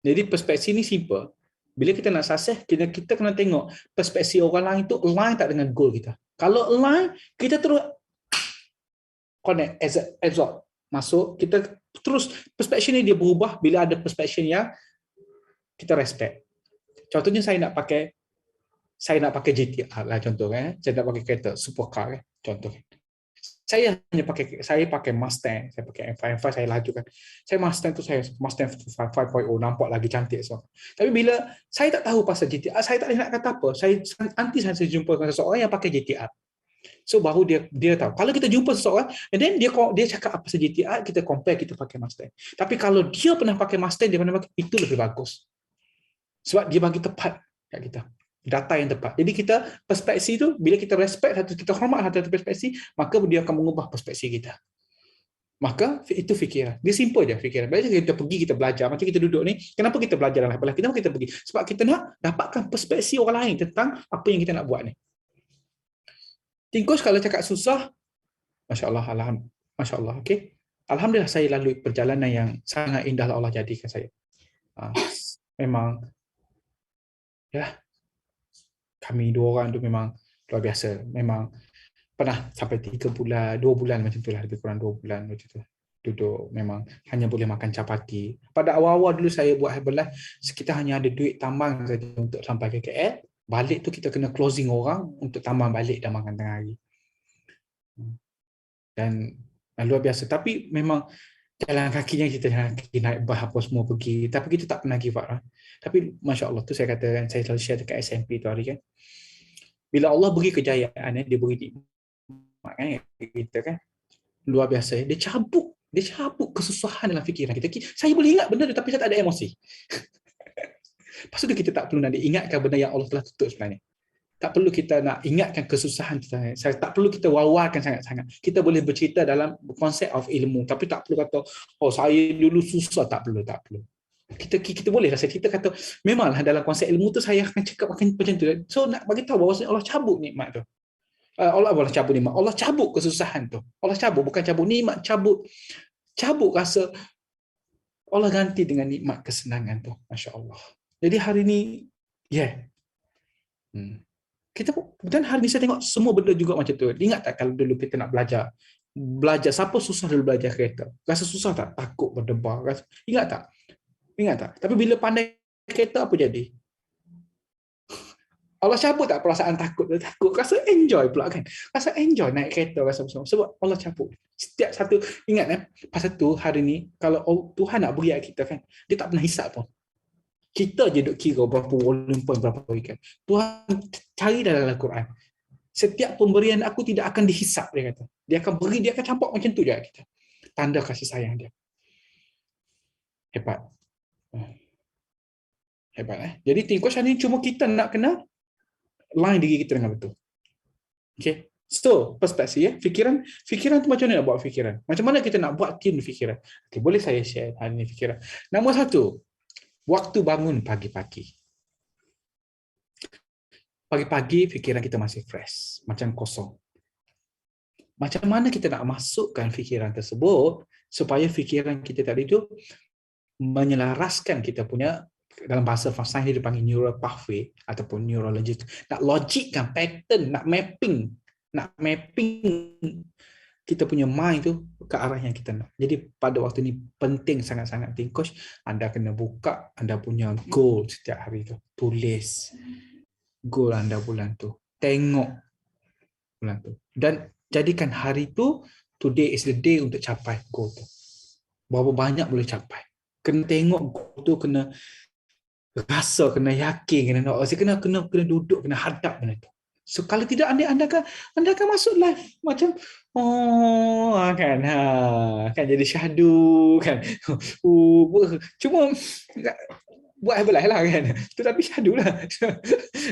Jadi perspektif ni simple. Bila kita nak sukses, kita kena tengok perspektif orang lain tu align tak dengan goal kita. Kalau align, kita terus connect, absorb, masuk, kita terus perspektif ni dia berubah bila ada perspektif yang kita respect. Contohnya saya nak pakai GTR lah contoh kan. Saya nak pakai kereta supercar kan contoh. Saya pakai Mustang, saya pakai M5 saya laju kan. Saya Mustang 5.0 nampak lagi cantik so. Tapi bila saya tak tahu pasal GTR, saya tak nak kata apa. Nanti saya jumpa dengan seseorang yang pakai GTR. So baru dia tahu. Kalau kita jumpa seseorang and then dia cakap apa pasal GTR, kita compare, kita pakai Mustang. Tapi kalau dia pernah pakai Mustang, dia pernah pakai, itu lebih bagus. Sebab dia bagi tepat kat kita. Data yang tepat. Jadi kita perspektif tu bila kita respect satu, kita hormat satu perspektif, maka dia akan mengubah perspektif kita. Maka itu fikiran. Dia simple je fikiran. Bila kita pergi kita belajar, macam kita duduk ni, kenapa kita belajar dalam Herbalife? Kenapa kita pergi? Sebab kita nak dapatkan perspektif orang lain tentang apa yang kita nak buat ni. Tingkus kalau cakap susah, masya-Allah, masya-Allah, okey. Alhamdulillah saya lalui perjalanan yang sangat indah Allah jadikan saya. Memang ya, kami dua orang tu memang luar biasa. Memang pernah sampai 3 bulan, 2 bulan macam tu lah, lebih kurang 2 bulan macam tu. Duduk memang hanya boleh makan capati. Pada awal-awal dulu saya buat Herbalife, kita hanya ada duit tambang saja untuk sampai ke KL. Balik tu kita kena closing orang untuk tambang balik dan makan tengah hari. Dan luar biasa. Tapi memang jalan kakinya kita naik bas apa semua pergi. Tapi kita tak pernah give up lah. Tapi Masya Allah tu saya katakan, saya selalu share dekat SMP tu hari kan. Bila Allah beri kejayaan, dia beri nikmat kan, kita kan. Luar biasa. Dia cabut kesusahan dalam fikiran kita. Saya boleh ingat benda tu tapi saya tak ada emosi. Lepas tu kita tak perlu nak diingatkan benda yang Allah telah tutup sebenarnya. Tak perlu kita nak ingatkan kesusahan kita. Tak perlu kita wawarkan sangat-sangat. Kita boleh bercerita dalam konsep of ilmu. Tapi tak perlu kata, oh saya dulu susah. Tak perlu. Kita boleh rasa. Kita kata, memanglah dalam konsep ilmu tu saya akan cakap macam tu. So nak bagi tahu bahawa Allah cabut nikmat tu. Allah cabut nikmat. Allah cabut kesusahan tu. Allah cabut, bukan cabut nikmat. Cabut rasa. Allah ganti dengan nikmat kesenangan tu. Masya Allah. Jadi hari ni, dan hari ni saya tengok semua benda juga macam tu. Ingat tak kalau dulu kita nak belajar, siapa susah dulu belajar kereta? Rasa susah tak? Takut berdebar. Ingat tak? Tapi bila pandai kereta apa jadi? Allah cabut tak perasaan takut? Rasa enjoy pula kan? Rasa enjoy naik kereta rasa bersama. Sebab Allah cabut. Setiap satu, ingat pasal tu hari ni, kalau Tuhan nak beri kita kan, dia tak pernah hisap pun. Kita je duk kira berapa volume point, berapa ikan. Tuhan cari dalam Al-Quran. Setiap pemberian aku tidak akan dihisap, dia kata. Dia akan beri, dia akan campak macam tu je kita. Tanda kasih sayang dia. Hebat. Hebat. Jadi Think Coach hari ni cuma kita nak kena line diri kita dengan betul. Okay. So, perspektif fikiran tu macam mana nak buat fikiran? Macam mana kita nak buat team fikiran? Okay, boleh saya share hari ni fikiran. Nombor 1, waktu bangun pagi-pagi. Pagi-pagi fikiran kita masih fresh, macam kosong. Macam mana kita nak masukkan fikiran tersebut supaya fikiran kita tadi tu menyelaraskan kita punya, dalam bahasa sains dia dipanggil neural pathway ataupun neurology, nak logikkan pattern, nak mapping kita punya mind tu ke arah yang kita nak. Jadi pada waktu ni penting sangat-sangat Think Coach, anda kena buka anda punya goal setiap hari tu. Tulis goal anda bulan tu. Tengok bulan tu. Dan jadikan hari tu, today is the day untuk capai goal tu. Berapa banyak boleh capai. Kena tengok goal tu, kena rasa, kena yakin, kena duduk, kena hadap benda tu. So kalau tidak anda akan masuk live macam kan jadi syahdu kan. Cuma buat Herbalife lah kan. Tetapi syahdu lah.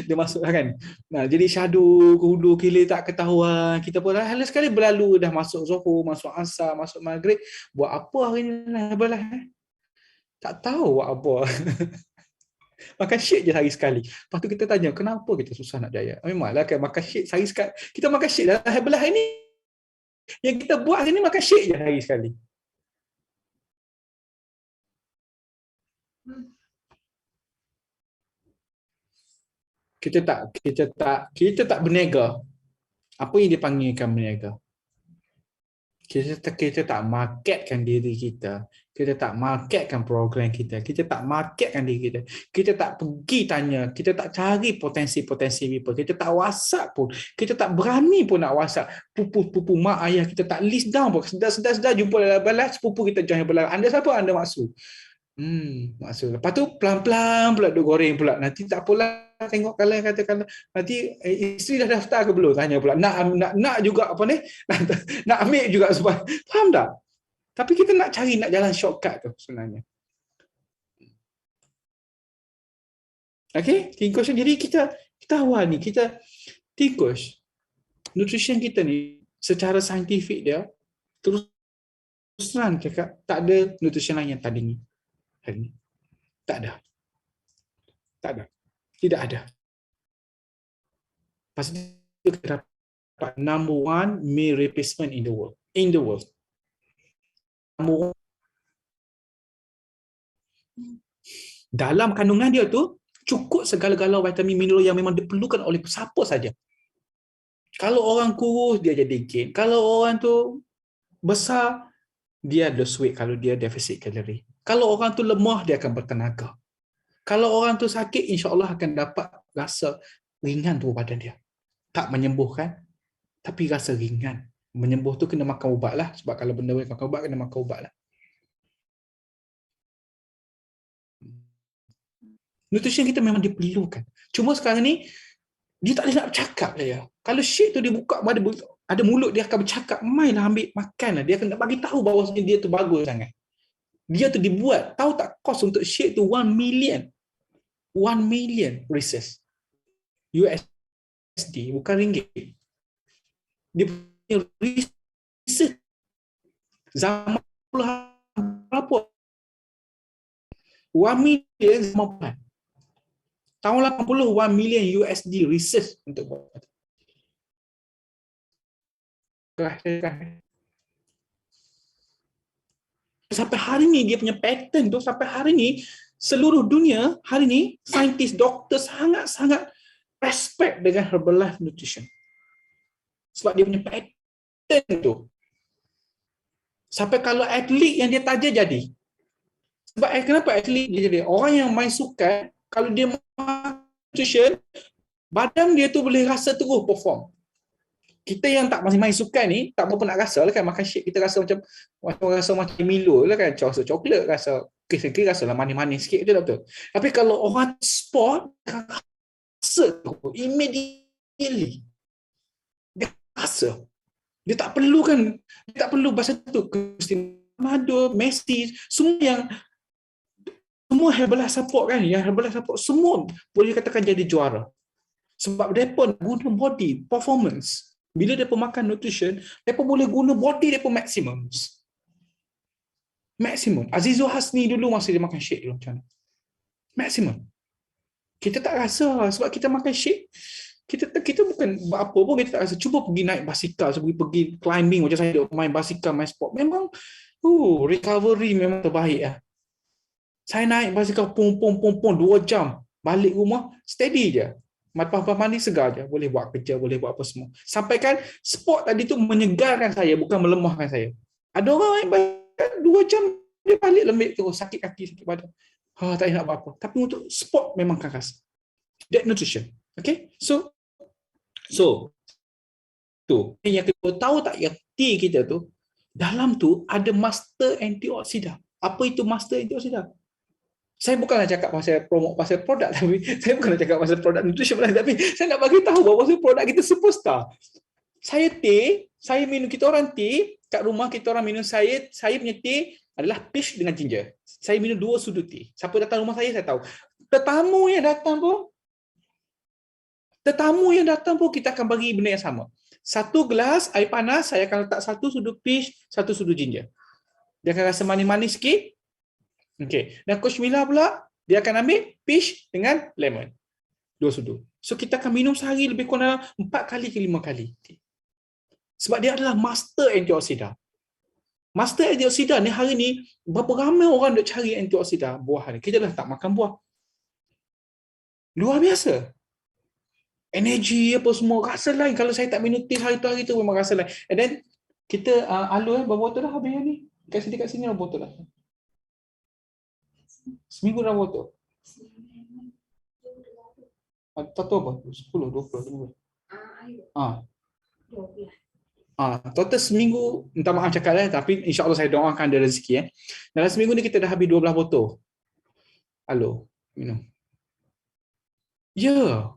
Dia masuk lah kan. Nah, jadi syahdu, hulu kilir tak ketahuan. Kita pun hala sekali berlalu dah masuk Zuhur, masuk Asar, masuk Maghrib. Buat apa hari ni Herbalife? Tak tahu buat apa. Makan shake je sehari sekali. Lepas tu kita tanya, kenapa kita susah nak jaya? Memanglah kan makan shake sehari sekali. Kita makan shake dalam Herbalife ini. Yang kita buat hari ni makan shake je sehari sekali. Kita tak berniaga. Apa yang dipanggilkan berniaga? Kita tak marketkan diri kita. Kita tak marketkan program kita. Kita tak marketkan diri kita. Kita tak pergi tanya. Kita tak cari potensi-potensi people. Kita tak WhatsApp pun. Kita tak berani pun nak WhatsApp. Pupu mak ayah kita tak list down pun. Sedar jumpa dalam balas, sepupu kita join balas. Anda siapa? Anda maksud. Maksud. Lepas tu pelan-pelan pula duk goreng pula. Nanti tak apalah, tengok kalian katakan nanti isteri dah daftar ke belum, tanya pula nak juga apa ni, nak ambil juga sebab faham tak? Tapi kita nak jalan shortcut tu sebenarnya. Okay, Think Coach. Jadi kita awal ni kita Think Coach, nutrition kita ni secara saintifik dia terus terang cakap tak ada nutrition lain yang tandingi hari ni. Tak ada. Tidak ada. Pasal itu kita dapat number 1 meal replacement in the world. Number 1. Dalam kandungan dia tu cukup segala-gala vitamin mineral yang memang diperlukan oleh siapa saja. Kalau orang kurus dia jadi gain. Kalau orang tu besar dia lose weight kalau dia defisit kalori. Kalau orang tu lemah dia akan bertenaga. Kalau orang tu sakit, insya-Allah akan dapat rasa ringan tubuh badan dia. Tak menyembuhkan, tapi rasa ringan. Menyembuh tu kena makan ubat lah. Sebab kalau benda makan ubat, kena makan ubat lah. Nutrition kita memang diperlukan. Cuma sekarang ni, dia tak boleh nak bercakap saja. Kalau shake tu dibuka, ada mulut dia akan bercakap, mainlah ambil makan lah. Dia akan bagi tahu bahawa dia tu bagus sangat. Dia tu dibuat, tahu tak kos untuk shake tu 1 million research USD, bukan ringgit. Dia punya research zaman berapa? 1 million zaman tahun 80, 1 million USD research untuk buat. Sampai hari ni dia punya pattern tu, sampai hari ni seluruh dunia hari ni saintis, doktor sangat-sangat respect dengan Herbalife Nutrition. Sebab dia punya pattern tu. Sampai kalau atlet yang dia taja jadi. Sebab kenapa atlet dia jadi? Orang yang main sukan, kalau dia makan nutrition, badan dia tu boleh rasa terus perform. Kita yang tak masih main sukan ni, tak berapa nak rasa lah kan, makan shake kita rasa macam Milo lah kan, rasa coklat, rasa rasa lah manis-manis sikit, betul. Tapi kalau orang sport, rasa immediately. Dia rasa. Dia tak perlu bahasa tu, Cristiano Ronaldo, Messi, semua semua Herbalife support kan, yang Herbalife support semua boleh katakan jadi juara. Sebab mereka guna body performance. Bila mereka makan nutrition, mereka boleh guna body mereka maksimum. Azizul Hasni dulu masa dia makan shake dulu macam mana? Maksimum. Kita tak rasa sebab kita makan shake. Kita bukan buat apa pun, kita tak rasa. Cuba pergi naik basikal, pergi climbing macam saya main basikal, main sport. Memang recovery memang terbaik lah. Saya naik basikal pum 2 jam. Balik rumah steady je. Lepas mandi segar je. Boleh buat kerja, boleh buat apa semua. Sampaikan sport tadi tu menyegarkan saya, bukan melemahkan saya. Ada orang naik basikal 2 jam dia balik lembik terus, sakit kaki, sakit badan. Tak nak buat apa. Tapi untuk sport memang keras. That nutrition. Okay? So tu. Yang kita tahu tak yang tea kita tu, dalam tu ada master antioksidan. Apa itu master antioksidan? Saya bukanlah cakap pasal promote pasal produk, tapi saya bukanlah cakap pasal produk nutrition, tapi saya nak bagi tahu bahawa produk kita superstar. Saya minum, kita orang tea kat rumah, kita orang minum, saya punya tea adalah peach dengan ginger. Saya minum 2 sudu tea. Siapa datang rumah saya tahu. Tetamu yang datang pun kita akan bagi benda yang sama. 1 gelas air panas, saya akan letak 1 sudu peach, 1 sudu ginger. Dia akan rasa manis-manis sikit. Okey. Dan Coach Mila pula, dia akan ambil peach dengan lemon. 2 sudu. So kita akan minum sehari lebih kurang dalam 4 kali ke 5 kali. Sebab dia adalah master antioksidan. Master antioksidan ni hari ni, berapa ramai orang duk cari antioksidan buah ni. Kita dah tak makan buah. Luar biasa. Energi apa semua, rasa lain. Kalau saya tak minum tea hari tu memang rasa lain. And then, kita alur berapa botol dah habis ni? Kat sini berapa botol dah? Seminggu dah botol? Tak tahu apa? 10, 20. Total seminggu, minta maaf cakap tapi insya-Allah saya doakan ada rezeki. Dalam seminggu ni kita dah habis 12 botol. Halo, minum. Ya.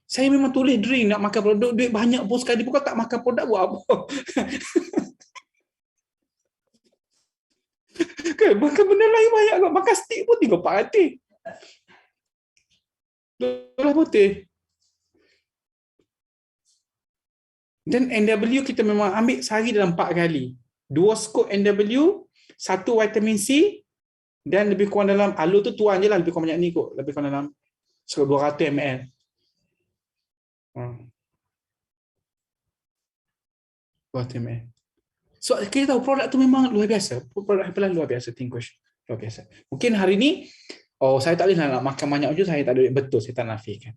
Saya memang tulis drink nak makan produk, duit banyak pun sekali pun tak makan produk buat apa? Kan, makan benda lain banyak kot. Makan steak pun 3-4 hati. 12 botol. Dan NW kita memang ambil sehari dalam 4 kali. 2 skop NW, 1 vitamin C, dan lebih kurang dalam, alur tu tuan je lah, lebih kurang banyak ni kot. Lebih kurang dalam 200 ml. So kita tahu produk tu memang luar biasa. Produk Herbalife luar biasa, Tinkosh. Luar biasa. Mungkin hari ni, saya tak boleh nak makan banyak je, saya tak ada, betul, saya tak nafikan.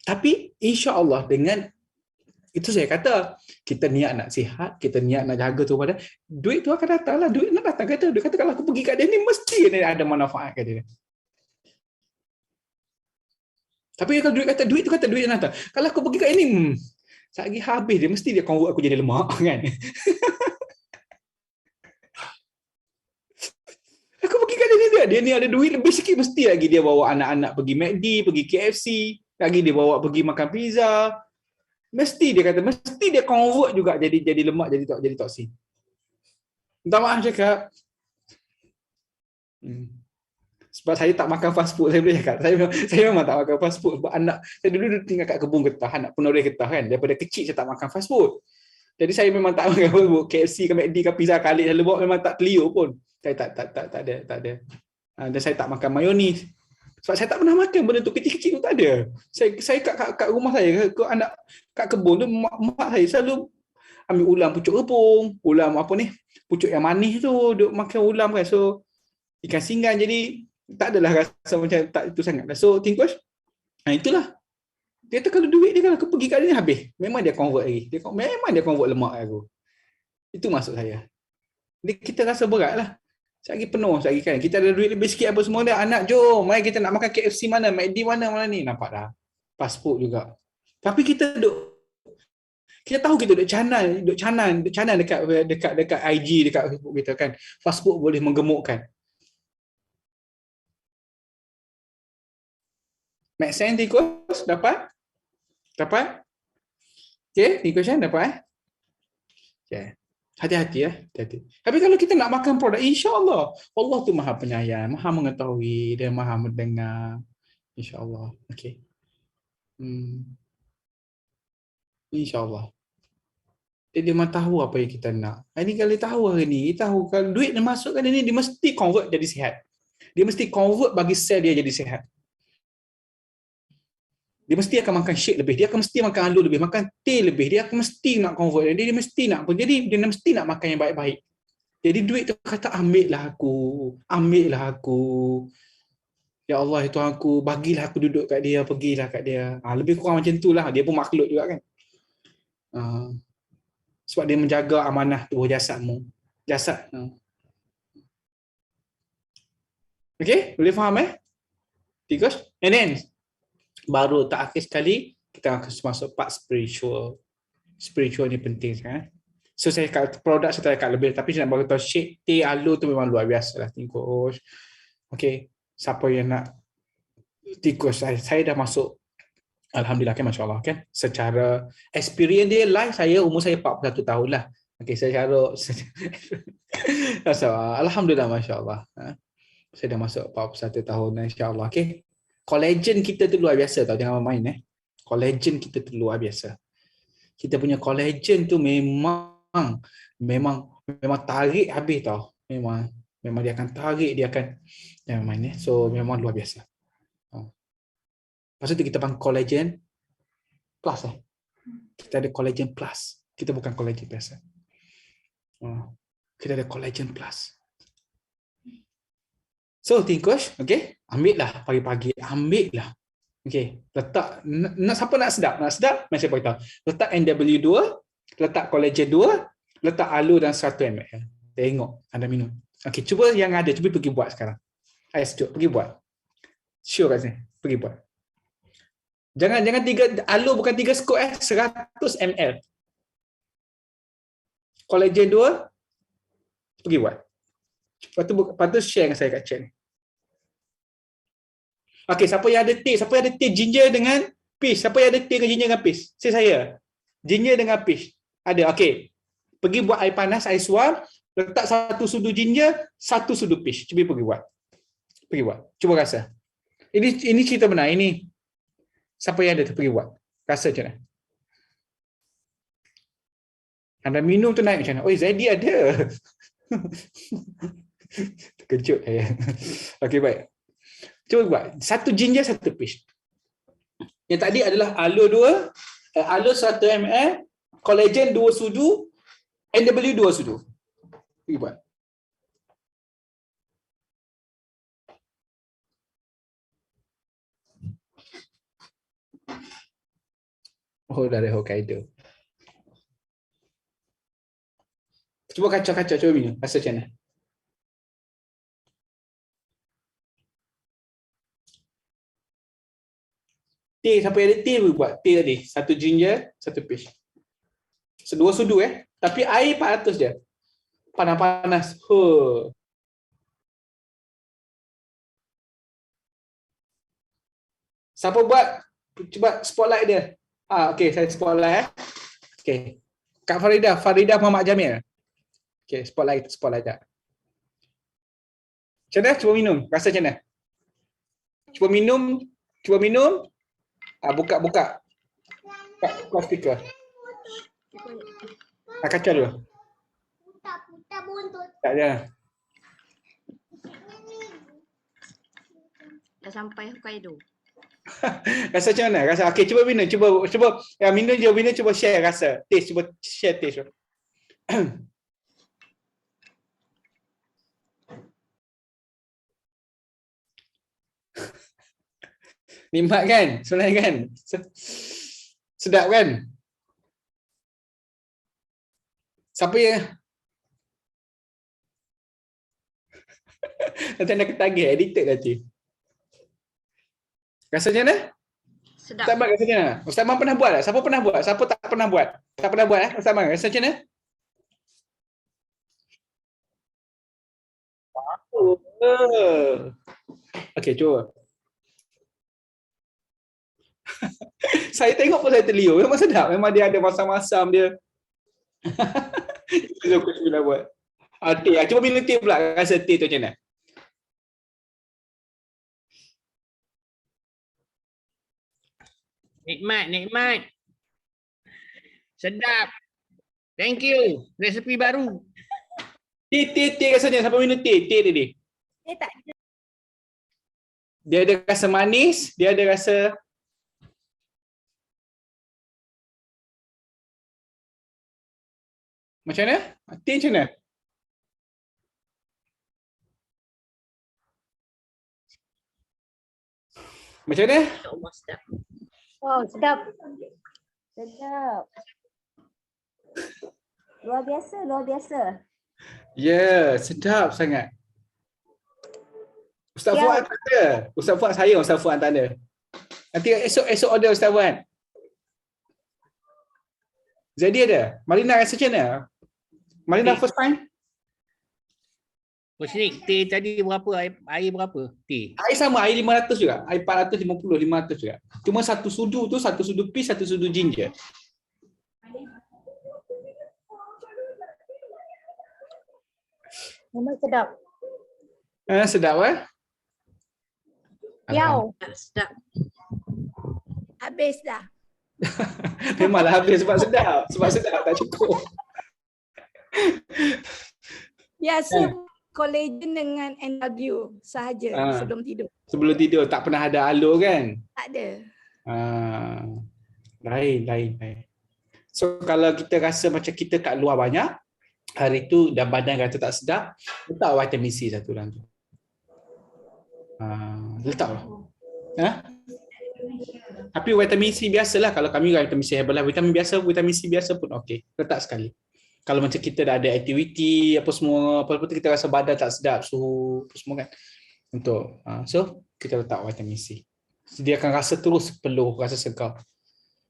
Tapi insya-Allah dengan itu saya kata, kita niat nak sihat, kita niat nak jaga tu pada, duit tu akan datang lah. Duit nak datang kata. Dia kata kalau aku pergi kat dia ni, mesti ada manfaat kat dia. Tapi kalau duit tu kata duit yang datang. Kalau aku pergi kat ini, sekejap lagi habis dia, mesti dia convert aku jadi lemak kan. Aku pergi kat dia ni ada duit lebih sikit, mesti lagi dia bawa anak-anak pergi McD, pergi KFC, lagi dia bawa pergi makan pizza. Mesti dia kata, mesti dia convert juga jadi lemak, jadi toksin. Minta maaf cakap. Sebab saya tak makan fast food, saya boleh cakap. Saya memang tak makan fast food. Sebab anak, saya dulu tinggal kat kebun getah, anak penoreh getah kan. Daripada kecil saya tak makan fast food. Jadi saya memang tak makan fast food. KFC ke McD ke pizza kali dalam buat memang tak telio pun. Saya tak ada. Dan saya tak makan mayonis. Sebab saya tak pernah makan benda tu, kecil-kecil tu tak ada. Saya kat rumah saya, ke anak kat kebun tu, mak saya selalu ambil ulam pucuk rebung, ulam apa ni, pucuk yang manis tu, duk makan ulam kan. So ikan singgan, jadi tak adalah rasa macam tak itu sangat. So Tinkosh, itulah. Dia kata kalau duit dia, kalau aku pergi kat dia ni habis. Memang dia convert lagi. Memang dia convert lemak aku. Itu maksud saya. Jadi kita rasa berat lah. Lagi penuh lagi kan. Kita ada duit lebih sikit apa semua dah. Anak jom, mari kita nak makan KFC mana, McD mana ni. Nampak dah. Fast food juga. Tapi kita tahu kita duk canan dekat IG, dekat Facebook kita kan. Fast food boleh menggemukkan. Make sense, Tinkosh? Dapat? Okay, Tinkosh dapat? Okay. Hati-hati ya, hati-hati. Tapi kalau kita nak makan produk, insya-Allah Allah tu Maha Penyayang, Maha mengetahui dan Maha mendengar. Insya-Allah. Okey. InsyaAllah. Dia memang tahu apa yang kita nak. Ini kalau tahu hari ni, dia tahu kalau duit dia masuk kan ini, dia mesti convert jadi sihat. Dia mesti convert bagi sel dia jadi sihat. Dia mesti akan makan shake lebih, dia akan mesti makan alu lebih, makan teh lebih, dia akan mesti nak convert. Dia mesti nak apa? Jadi dia mesti nak makan yang baik-baik. Jadi duit tu kata ambillah aku. Ya Allah, itu aku, bagilah aku duduk kat dia, pergilah kat dia. Lebih kurang macam itulah, dia pun makhluk juga kan. Sebab dia menjaga amanah tubuh jasadmu. Jasad. Okay, boleh faham Because, and then baru tak akhir sekali kita akan masuk part spiritual. Spiritual ni penting sangat. So saya kat produk saya tak lebih, tapi saya nak bagi tahu shake teh alu tu memang luar biasa lah tikus. Okay, siapa yang nak tikus, saya dah masuk. Alhamdulillah kan, masya-Allah kan. Secara experience dia live, umur saya 41 tahun lah. Okey, secara alhamdulillah, masya-Allah. Saya dah masuk 41 tahun, insya-Allah. Okey. Collagen kita tu luar biasa tau, jangan main Collagen kita tu luar biasa. Kita punya collagen tu memang tarik habis tau. Memang dia akan tarik, dia akan jangan main So memang luar biasa. Lepas tu kita panggil collagen plus Kita ada collagen plus. Kita bukan collagen biasa. Kita ada collagen plus. So, Tingkush, okay, ambillah pagi-pagi, ambillah. Okay, letak, siapa nak sedap? Nak sedap? Macam saya beritahu. Letak NW2, letak collagen 2, letak alu dan 100 ml. Tengok, anda minum. Okay, cuba yang ada, cuba pergi buat sekarang. Saya sejuk, pergi buat. Sure kat sini, pergi buat. Jangan 3 alu bukan 3 skop 100 ml. Collagen 2 pergi buat. Lepas tu share dengan saya kat chat ni. Okey, siapa yang ada teh ginger dengan peach? Siapa yang ada teh dengan ginger dengan peach? Saya. Ginger dengan peach. Ada. Okey. Pergi buat air panas, air suam, letak 1 sudu ginger, 1 sudu peach. Cuba pergi buat. Cuba rasa. Ini cerita benar. Ini siapa yang ada tu pergi buat. Rasa macam mana? Anda minum tu naik macam mana? Oh, Zaidi ada. Terkejut saya. Okey, baik. Cuba buat. 1 ginger, 1 peach. Yang tadi adalah alu 100 ml, collagen 2 sudu, NW 2 sudu. Pergi buat. Oh, dari Hokkaido. Cuba kacau-kacau, cuba minum. Rasa macam mana? Teh, siapa yang ada teh buat? Teh tadi. 1 ginger, 1 peach. 2 sudu Tapi air 400 je. Panas-panas. Siapa buat? Cuba spotlight dia. Okey, saya spotlight Okey. Kak Faridah Muhammad Jamil. Okey, spotlight jap. Macam mana? Cuba minum. Rasa macam mana? Cuba minum. Buka. Buka speaker. Kacau dulu. Putar buntut. Tak ada. Dah sampai Hokkaido. Rasa macam mana? Rasa. Okey, cuba minum. Cuba minum je, cuba share rasa. Taste, cuba share taste. Nikmat kan? Sebenarnya kan? Sedap kan? Siapa yang nanti anda ketagih, edited nanti. Rasa macam mana? Sedap. Ustaz Man rasa macam mana? Ustaz Man pernah buat tak? Siapa pernah buat? Siapa tak pernah buat? Tak pernah buat Ustaz Man, rasa macam mana? Okey, cuba. Saya tengok pun saya terliur. Memang sedap. Memang dia ada masam-masam dia. So, Coach Mila buat. Teh. Cuba minum teh pula. Rasa teh tu macam mana? Nikmat, nikmat. Sedap. Thank you. Resepi baru. Teh rasanya. Siapa minum teh? Teh dia. tak Dia ada rasa manis. Dia ada rasa... Macam mana? Teh macam mana? Macam mana? Allah sedap. Wow, sedap. Sedap. Luar biasa, luar biasa. Ya, sedap sangat. Ustaz Ya. Fuad tak ada. Ustaz Fuad saya, Ustaz Fuad tak ada. Nanti esok order Ustaz Fuad. Jadi ada. Marina rasa macam mana? Marina first time? Coach Nick, teh tadi berapa? Air berapa? Teh. Air sama, air 500 juga. Air 450, 500 juga. Cuma satu sudu tu, satu sudu peach, satu sudu ginger. Memang sedap. Sedap Yau, Sedap. habis dah. Memanglah habis sebab sedap. Sebab sedap tak cukup. Biasa collagen dengan NW sahaja Ah. sebelum tidur. Sebelum tidur tak pernah ada alur kan? Tak ada. Lain. So kalau kita rasa macam kita kat luar banyak, hari tu dan badan kata tak sedap, letak vitamin C satu dalam tu. Letaklah. Tapi vitamin C biasalah, kalau kami vitamin C Herbalife, vitamin C biasa pun okey. Letak sekali. Kalau macam kita dah ada aktiviti apa semua, apa-apa tu kita rasa badan tak sedap, suhu apa semua kan. Untuk so kita letak vitamin C. Dia akan rasa terus peluh, rasa segar.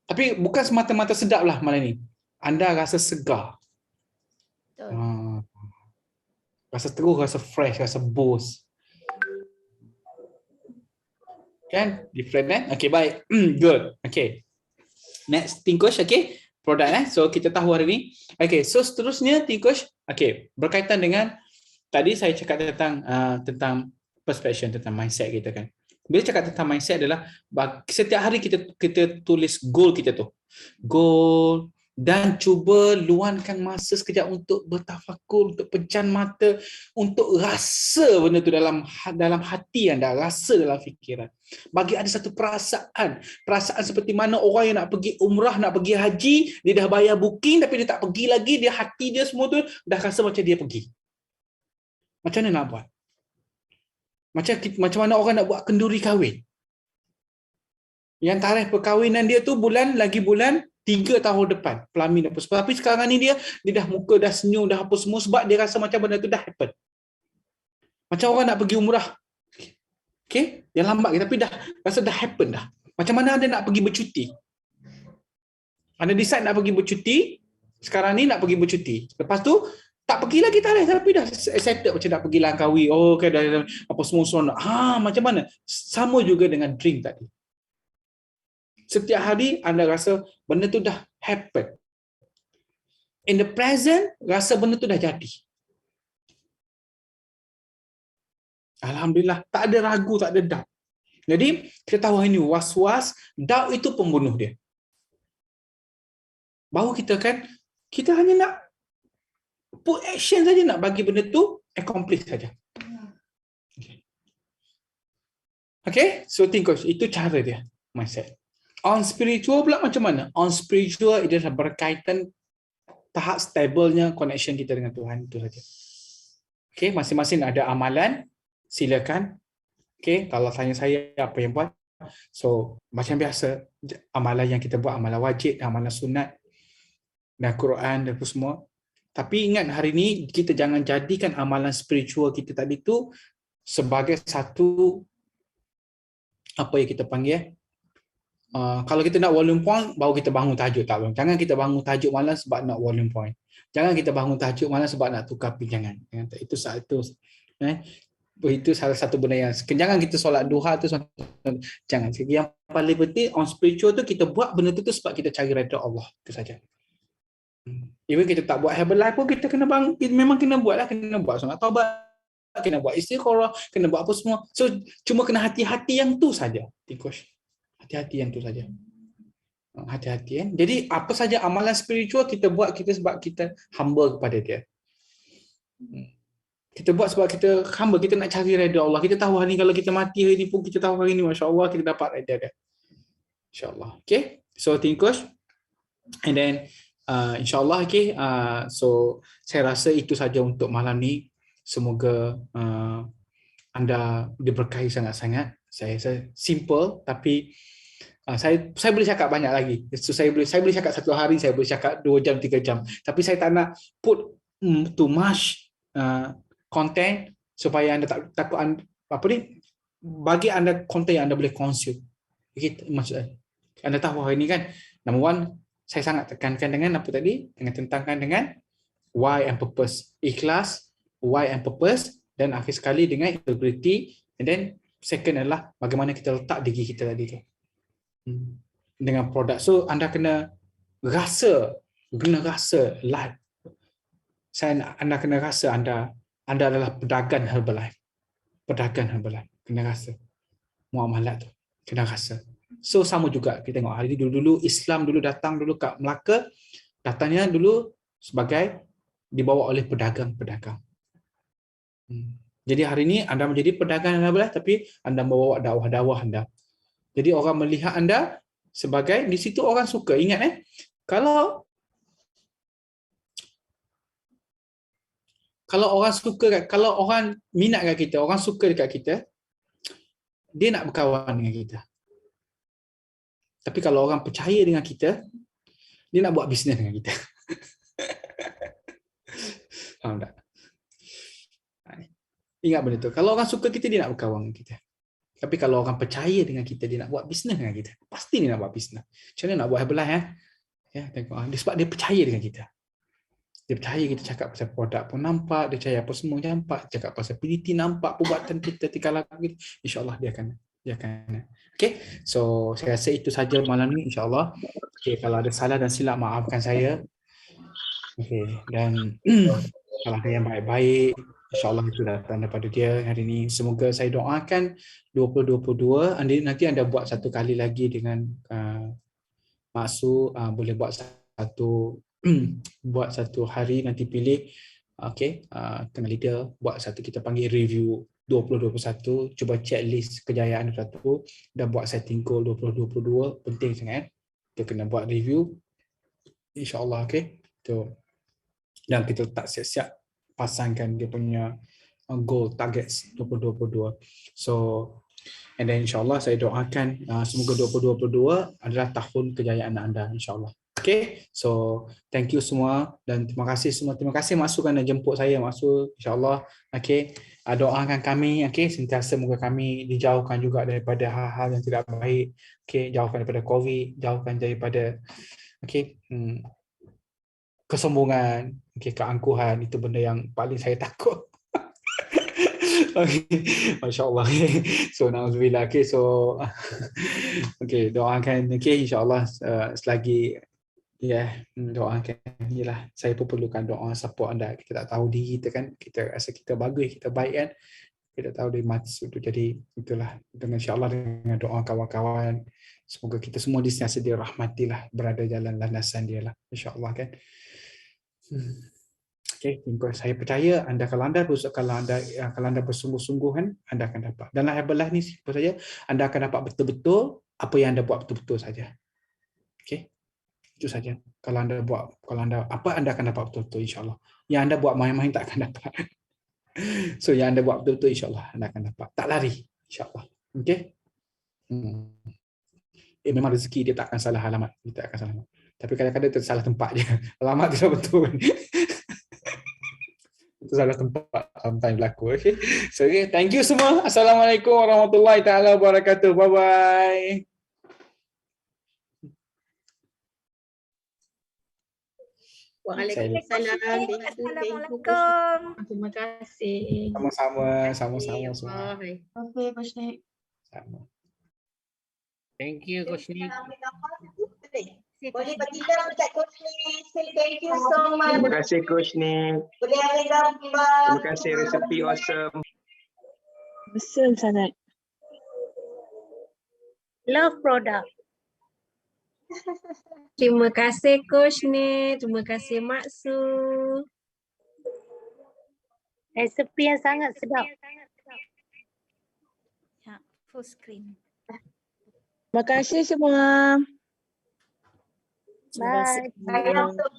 Tapi bukan semata-mata sedap lah malam ni. Anda rasa segar. Betul. Rasa terus, rasa fresh, rasa boost. Kan? Different kan? Okay, baik. Good. Okay. Next, Tinkosh. Okay. Produk So, kita tahu hari ni. Okay, so seterusnya Tinkosh. Okay, berkaitan dengan tadi saya cakap tentang perception, tentang mindset kita kan. Bila cakap tentang mindset adalah setiap hari kita tulis goal kita tu. Goal dan cuba luangkan masa sekejap untuk bertafakur, untuk pejam mata, untuk rasa benda tu dalam hati anda, rasa dalam fikiran. Bagi ada satu perasaan seperti mana orang yang nak pergi umrah, nak pergi haji, dia dah bayar booking tapi dia tak pergi lagi, dia hati dia semua tu dah rasa macam dia pergi. Macam mana nak buat? Macam mana orang nak buat kenduri kahwin? Yang tarikh perkahwinan dia tu bulan 3 tahun depan, pelamin apa sebab. Tapi sekarang ni dia dah muka dah senyum dah apa semua sebab dia rasa macam benda tu dah happen. Macam orang nak pergi umrah. Okay? Yang lambat tapi dah rasa dah happen dah. Macam mana anda nak pergi bercuti? Anda decide nak pergi bercuti, sekarang ni nak pergi bercuti. Lepas tu tak pergi lagi tarikh tapi dah settle macam nak pergi Langkawi. Oh, okay, dah apa semua seronok. Macam mana? Sama juga dengan drink tadi. Setiap hari anda rasa benda tu dah happen. In the present, rasa benda tu dah jadi. Alhamdulillah, tak ada ragu, tak ada doubt. Jadi, kita tahu ini was-was, doubt itu pembunuh dia. Baru kita hanya nak put action saja, nak bagi benda tu accomplish saja. Okay, so think coach, itu cara dia, mindset. On spiritual pula macam mana? On spiritual itu adalah berkaitan tahap stabilnya connection kita dengan Tuhan itu saja. Okay, masing-masing ada amalan, silakan. Okay, kalau tanya saya apa yang buat, so macam biasa amalan yang kita buat, amalan wajib, amalan sunat dan Quran dan apa semua. Tapi ingat hari ni kita jangan jadikan amalan spiritual kita tadi tu sebagai satu apa yang kita panggil kalau kita nak volume point, baru kita bangun tajuk tak bang. Jangan kita bangun tajuk malam sebab nak volume point. Jangan kita bangun tajuk malam sebab nak tukar pinjangan. Itu salah satu benda yang jangan kita solat duha tu jangan. Yang paling penting on spiritual tu kita buat benda tu sebab kita cari redha Allah. Itu saja. Even kita tak buat Herbalife pun kita kena memang kena buat lah, kena buat solat taubat, kena buat istikharah, kena buat apa semua. So cuma kena hati-hati yang tu saja, Tikosh. Hati-hati yang tu saja. Hati-hati kan. Jadi apa saja amalan spiritual kita buat kita sebab kita humble kepada dia. Kita buat sebab kita humble, kita nak cari redha Allah. Kita tahu hari ni kalau kita mati hari ni pun kita tahu hari ni masya-Allah kita dapat redha dia. Insya-Allah. Okay. So Tikosh. And then insyaAllah okay. So saya rasa itu saja untuk malam ni. Semoga anda diberkahi sangat-sangat. Saya simple tapi saya boleh cakap banyak lagi. So saya boleh cakap satu hari, saya boleh cakap 2 jam, 3 jam. Tapi saya tak nak put too much content supaya anda tak takut bagi anda konten yang anda boleh consume. Okay, maksud anda tahu hari ni kan, number one, saya sangat tekankan dengan apa tadi? Dengan tentangkan dengan why and purpose. Ikhlas, why and purpose, dan akhir sekali dengan integrity, and then second adalah bagaimana kita letak diri kita tadi tu. Dengan produk. So anda kena rasa live. Anda kena rasa anda adalah pedagang Herbalife. Pedagang Herbalife. Kena rasa. Muamalat tu. Kena rasa. So sama juga kita tengok hari ni dulu Islam datang kat Melaka, datangnya dulu sebagai dibawa oleh pedagang-pedagang. Jadi hari ni anda menjadi pedagang Herbalife tapi anda membawa dakwah-dakwah anda. Jadi orang melihat anda sebagai, di situ orang suka. Ingat kalau orang suka, kalau orang minat kat kita, orang suka dekat kita, dia nak berkawan dengan kita. Tapi kalau orang percaya dengan kita, dia nak buat bisnes dengan kita. Faham tak? Ingat benda tu. Kalau orang suka kita, dia nak berkawan dengan kita. Tapi kalau orang percaya dengan kita, dia nak buat bisnes dengan kita. Pasti dia nak buat bisnes. Macam mana nak buat Herbalife ya, tengok. Sebab dia percaya dengan kita. Dia percaya kita cakap pasal produk pun nampak, dia percaya apa semua nampak, cakap pasal PDT nampak, perbuatan kita, tingkah laku kita. InsyaAllah dia akan. Okay, so saya rasa itu saja malam ni insyaAllah. Okay, kalau ada salah dan silap maafkan saya. Okay, dan kalau ada yang baik-baik, insyaAllah itu datang daripada dia hari ni. Semoga saya doakan 2022, nanti anda buat satu kali lagi dengan Maksu, boleh buat satu hari nanti pilih. Okay, tengah leader buat satu, kita panggil review 2021, cuba check list kejayaan 2021 dan buat setting goal 2022. Penting sangat kita kena buat review insyaAllah. Okay, tu. Dan kita tak siap-siap pasangkan dia punya goal targets 2022. So and then insyaAllah saya doakan semoga 2022 adalah tahun kejayaan anda insyaAllah. Okay, so thank you semua dan terima kasih semua. Terima kasih Masuk kerana jemput saya, Masuk, insyaAllah. Okay, doakan kami, okay, sentiasa moga kami dijauhkan juga daripada hal-hal yang tidak baik. Okay, jauhkan daripada COVID, jauhkan daripada kesombongan, okay, keangkuhan. Itu benda yang paling saya takut. Okay, masya-Allah. So nauzubillah. Okay, so okay, doakan, okay, insya-Allah selagi doakan. Yalah, saya pun perlukan doa support anda. Kita tak tahu diri kita kan, kita rasa kita bagus, kita baik kan, kita tahu dari maksud tu. Jadi itulah, dengan insya-Allah dengan doa kawan-kawan, semoga kita semua disentiasa dirahmatilah, berada jalan landasan dia lah, insya-Allah kan. Okay, saya percaya anda kalau anda bersungguh-sungguh kan, anda akan dapat. Dalam Herbalife ni simple saja, anda akan dapat betul-betul apa yang anda buat betul-betul saja. Okay, itu saja. Kalau anda akan dapat betul-betul insya-Allah. Yang anda buat main-main tak akan dapat. So yang anda buat betul-betul insya-Allah anda akan dapat. Tak lari insya-Allah. Okay. Memang rezeki dia tak akan salah alamat, dia tak akan salah alamat. Tapi kadang-kadang dia salah tempat je. Alamat dia betul. Itu salah tempat sometimes berlaku. Okay. So okay, thank you semua. Assalamualaikum warahmatullahi taala wabarakatuh. Bye bye. Waalaikumsalam. Assalamualaikum. Terima kasih. Sama-sama semua. Okay, Masnik. Sama. Thank you, Coach Nick. kasih. Boleh bagi dah dekat Coach Nick. Say thank you so much. Terima kasih Coach Nick. Boleh ambil gambar. Terima kasih resepi awesome. Betul sangat. Love product. Terima kasih Coach Nick. Terima kasih Mak Su. Resepi yang sangat sedap. Ya, full screen. Terima kasih semua. Bye. Sayang semua.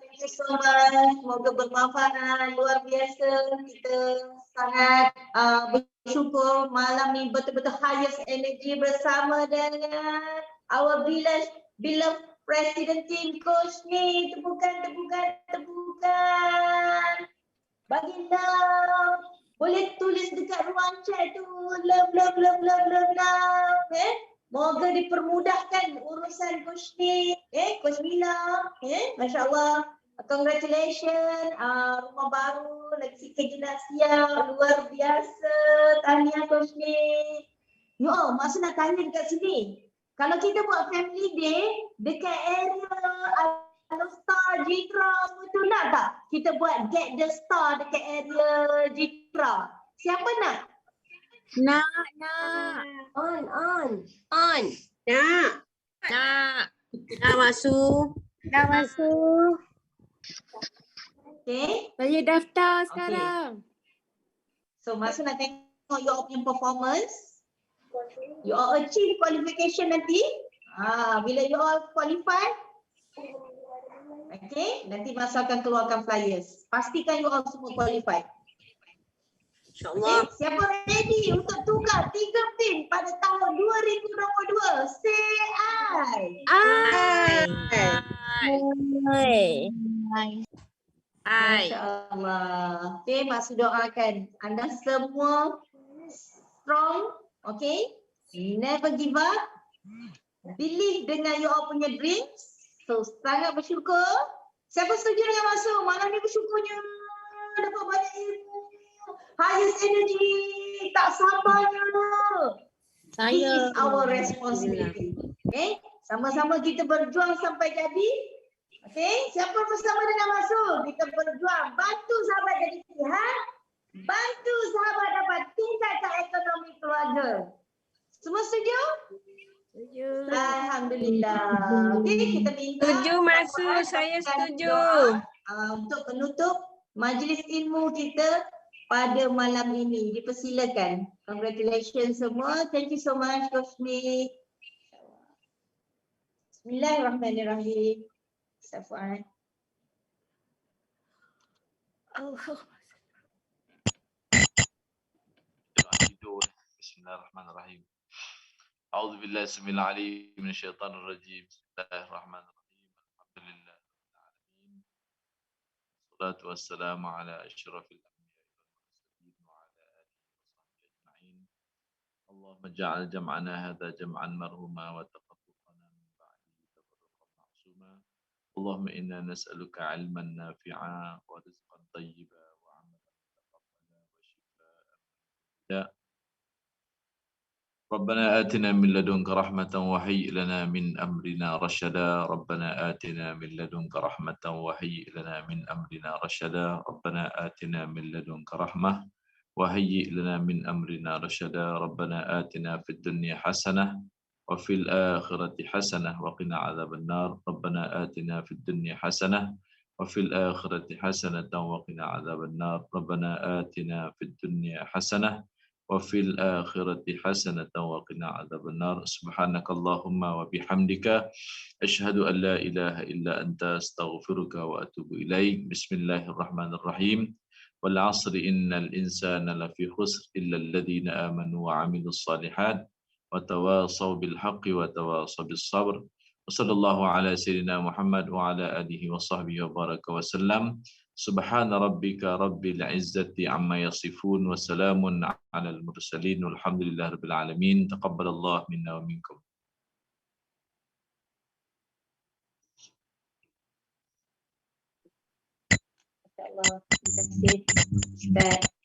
Thank you so much. Semoga bermanfaat. Luar biasa. Kita sangat bersyukur malam ni betul-betul highest energy bersama dengan our beloved President Team Coach ni. Tepukan. Bagi love. Boleh tulis dekat ruang chat tu. Love. Moga dipermudahkan urusan Coach ni. Coach Mila. Masya Allah. Congratulations. Rumah baru. Lagi sikit je nak siap. Luar biasa. Tahniah Coach ni. Ya Allah, maksud nak tanya dekat sini. Kalau kita buat family day dekat area Star Jitra, betul nak tak? Kita buat get the star dekat area Jitra. Siapa nak? Nak. On. Nak. Nak masuk. Dah masuk. Okay. Saya daftar sekarang. So masa nak tengok you all punya performance, you all achieve qualification nanti. Bila you all qualify, okay, nanti masa akan keluarkan flyers. Pastikan you all semua qualify. InsyaAllah. Okay, siapa ready untuk tukar 3 pin pada tahun 2022? Say InsyaAllah. Okay, Mak Su doakan anda semua strong, okay? Never give up. Believe dengan you all punya dreams. So, sangat bersyukur. Siapa setuju dengan Mak Su? Malam ni bersyukurnya dapat banyak ilmu. Highest energy. Tak sabarnya. This is our responsibility. Okay? Sama-sama kita berjuang sampai jadi. Okay? Siapa bersama dengan Mak Su? Kita berjuang. Bantu sahabat jadi sihat. Bantu sahabat dapat tingkatkan ekonomi keluarga. Semua setuju? Setuju. Alhamdulillah. Okay, kita minta. Setuju Mak Su. Saya setuju. Untuk penutup majlis ilmu kita pada malam ini. Dipersilakan. Congratulations semua. Thank you so much Coach Nick. Bismillahirrahmanirrahim. Safuan. Bismillahirrahmanirrahim. A'udzu billahi samil alim minasyaitonir rajim. Bismillahirrahmanirrahim. Alhamdulillah. Salatu wassalamu ala asyrafil اللهم اجعل جمعنا هذا جمعا مرحوما وتفرقنا من بعده تفرقا معصوما اللهم إنا نسألك علما نافعا ورزقا طيبا وعملا متقبلا وشفاء من الداء ربنا آتنا من لدنك رحمة وهيئ لنا من أمرنا رشدا ربنا آتنا من لدنك رحمة وهيئ لنا من أمرنا رشدا ربنا آتنا من لدنك رحمة وهيئ لنا من أمرنا رشدا ربنا آتنا في الدنيا حسنة وفي الآخرة حسنة وقنا عذاب النار ربنا آتنا في الدنيا حسنة وفي الآخرة حسنة وقنا عذاب النار ربنا آتنا في الدنيا حسنة وفي الآخرة حسنة وقنا عذاب النار سبحانك اللهم وبحمدك أشهد أن لا إله إلا أنت أستغفرك وأتوب إليك بسم الله الرحمن الرحيم والعصر إن الإنسان لفي خسر إلا الذين آمنوا وعملوا الصالحات وتواصوا بالحق وتواصوا بالصبر وصلى الله على سيدنا محمد وعلى آله وصحبه وبارك وسلم سبحان ربك رب العزة عما يصفون وسلام على المرسلين والحمد لله رب العالمين تقبل الله منا ومنكم. InsyaAllah. Terima kasih.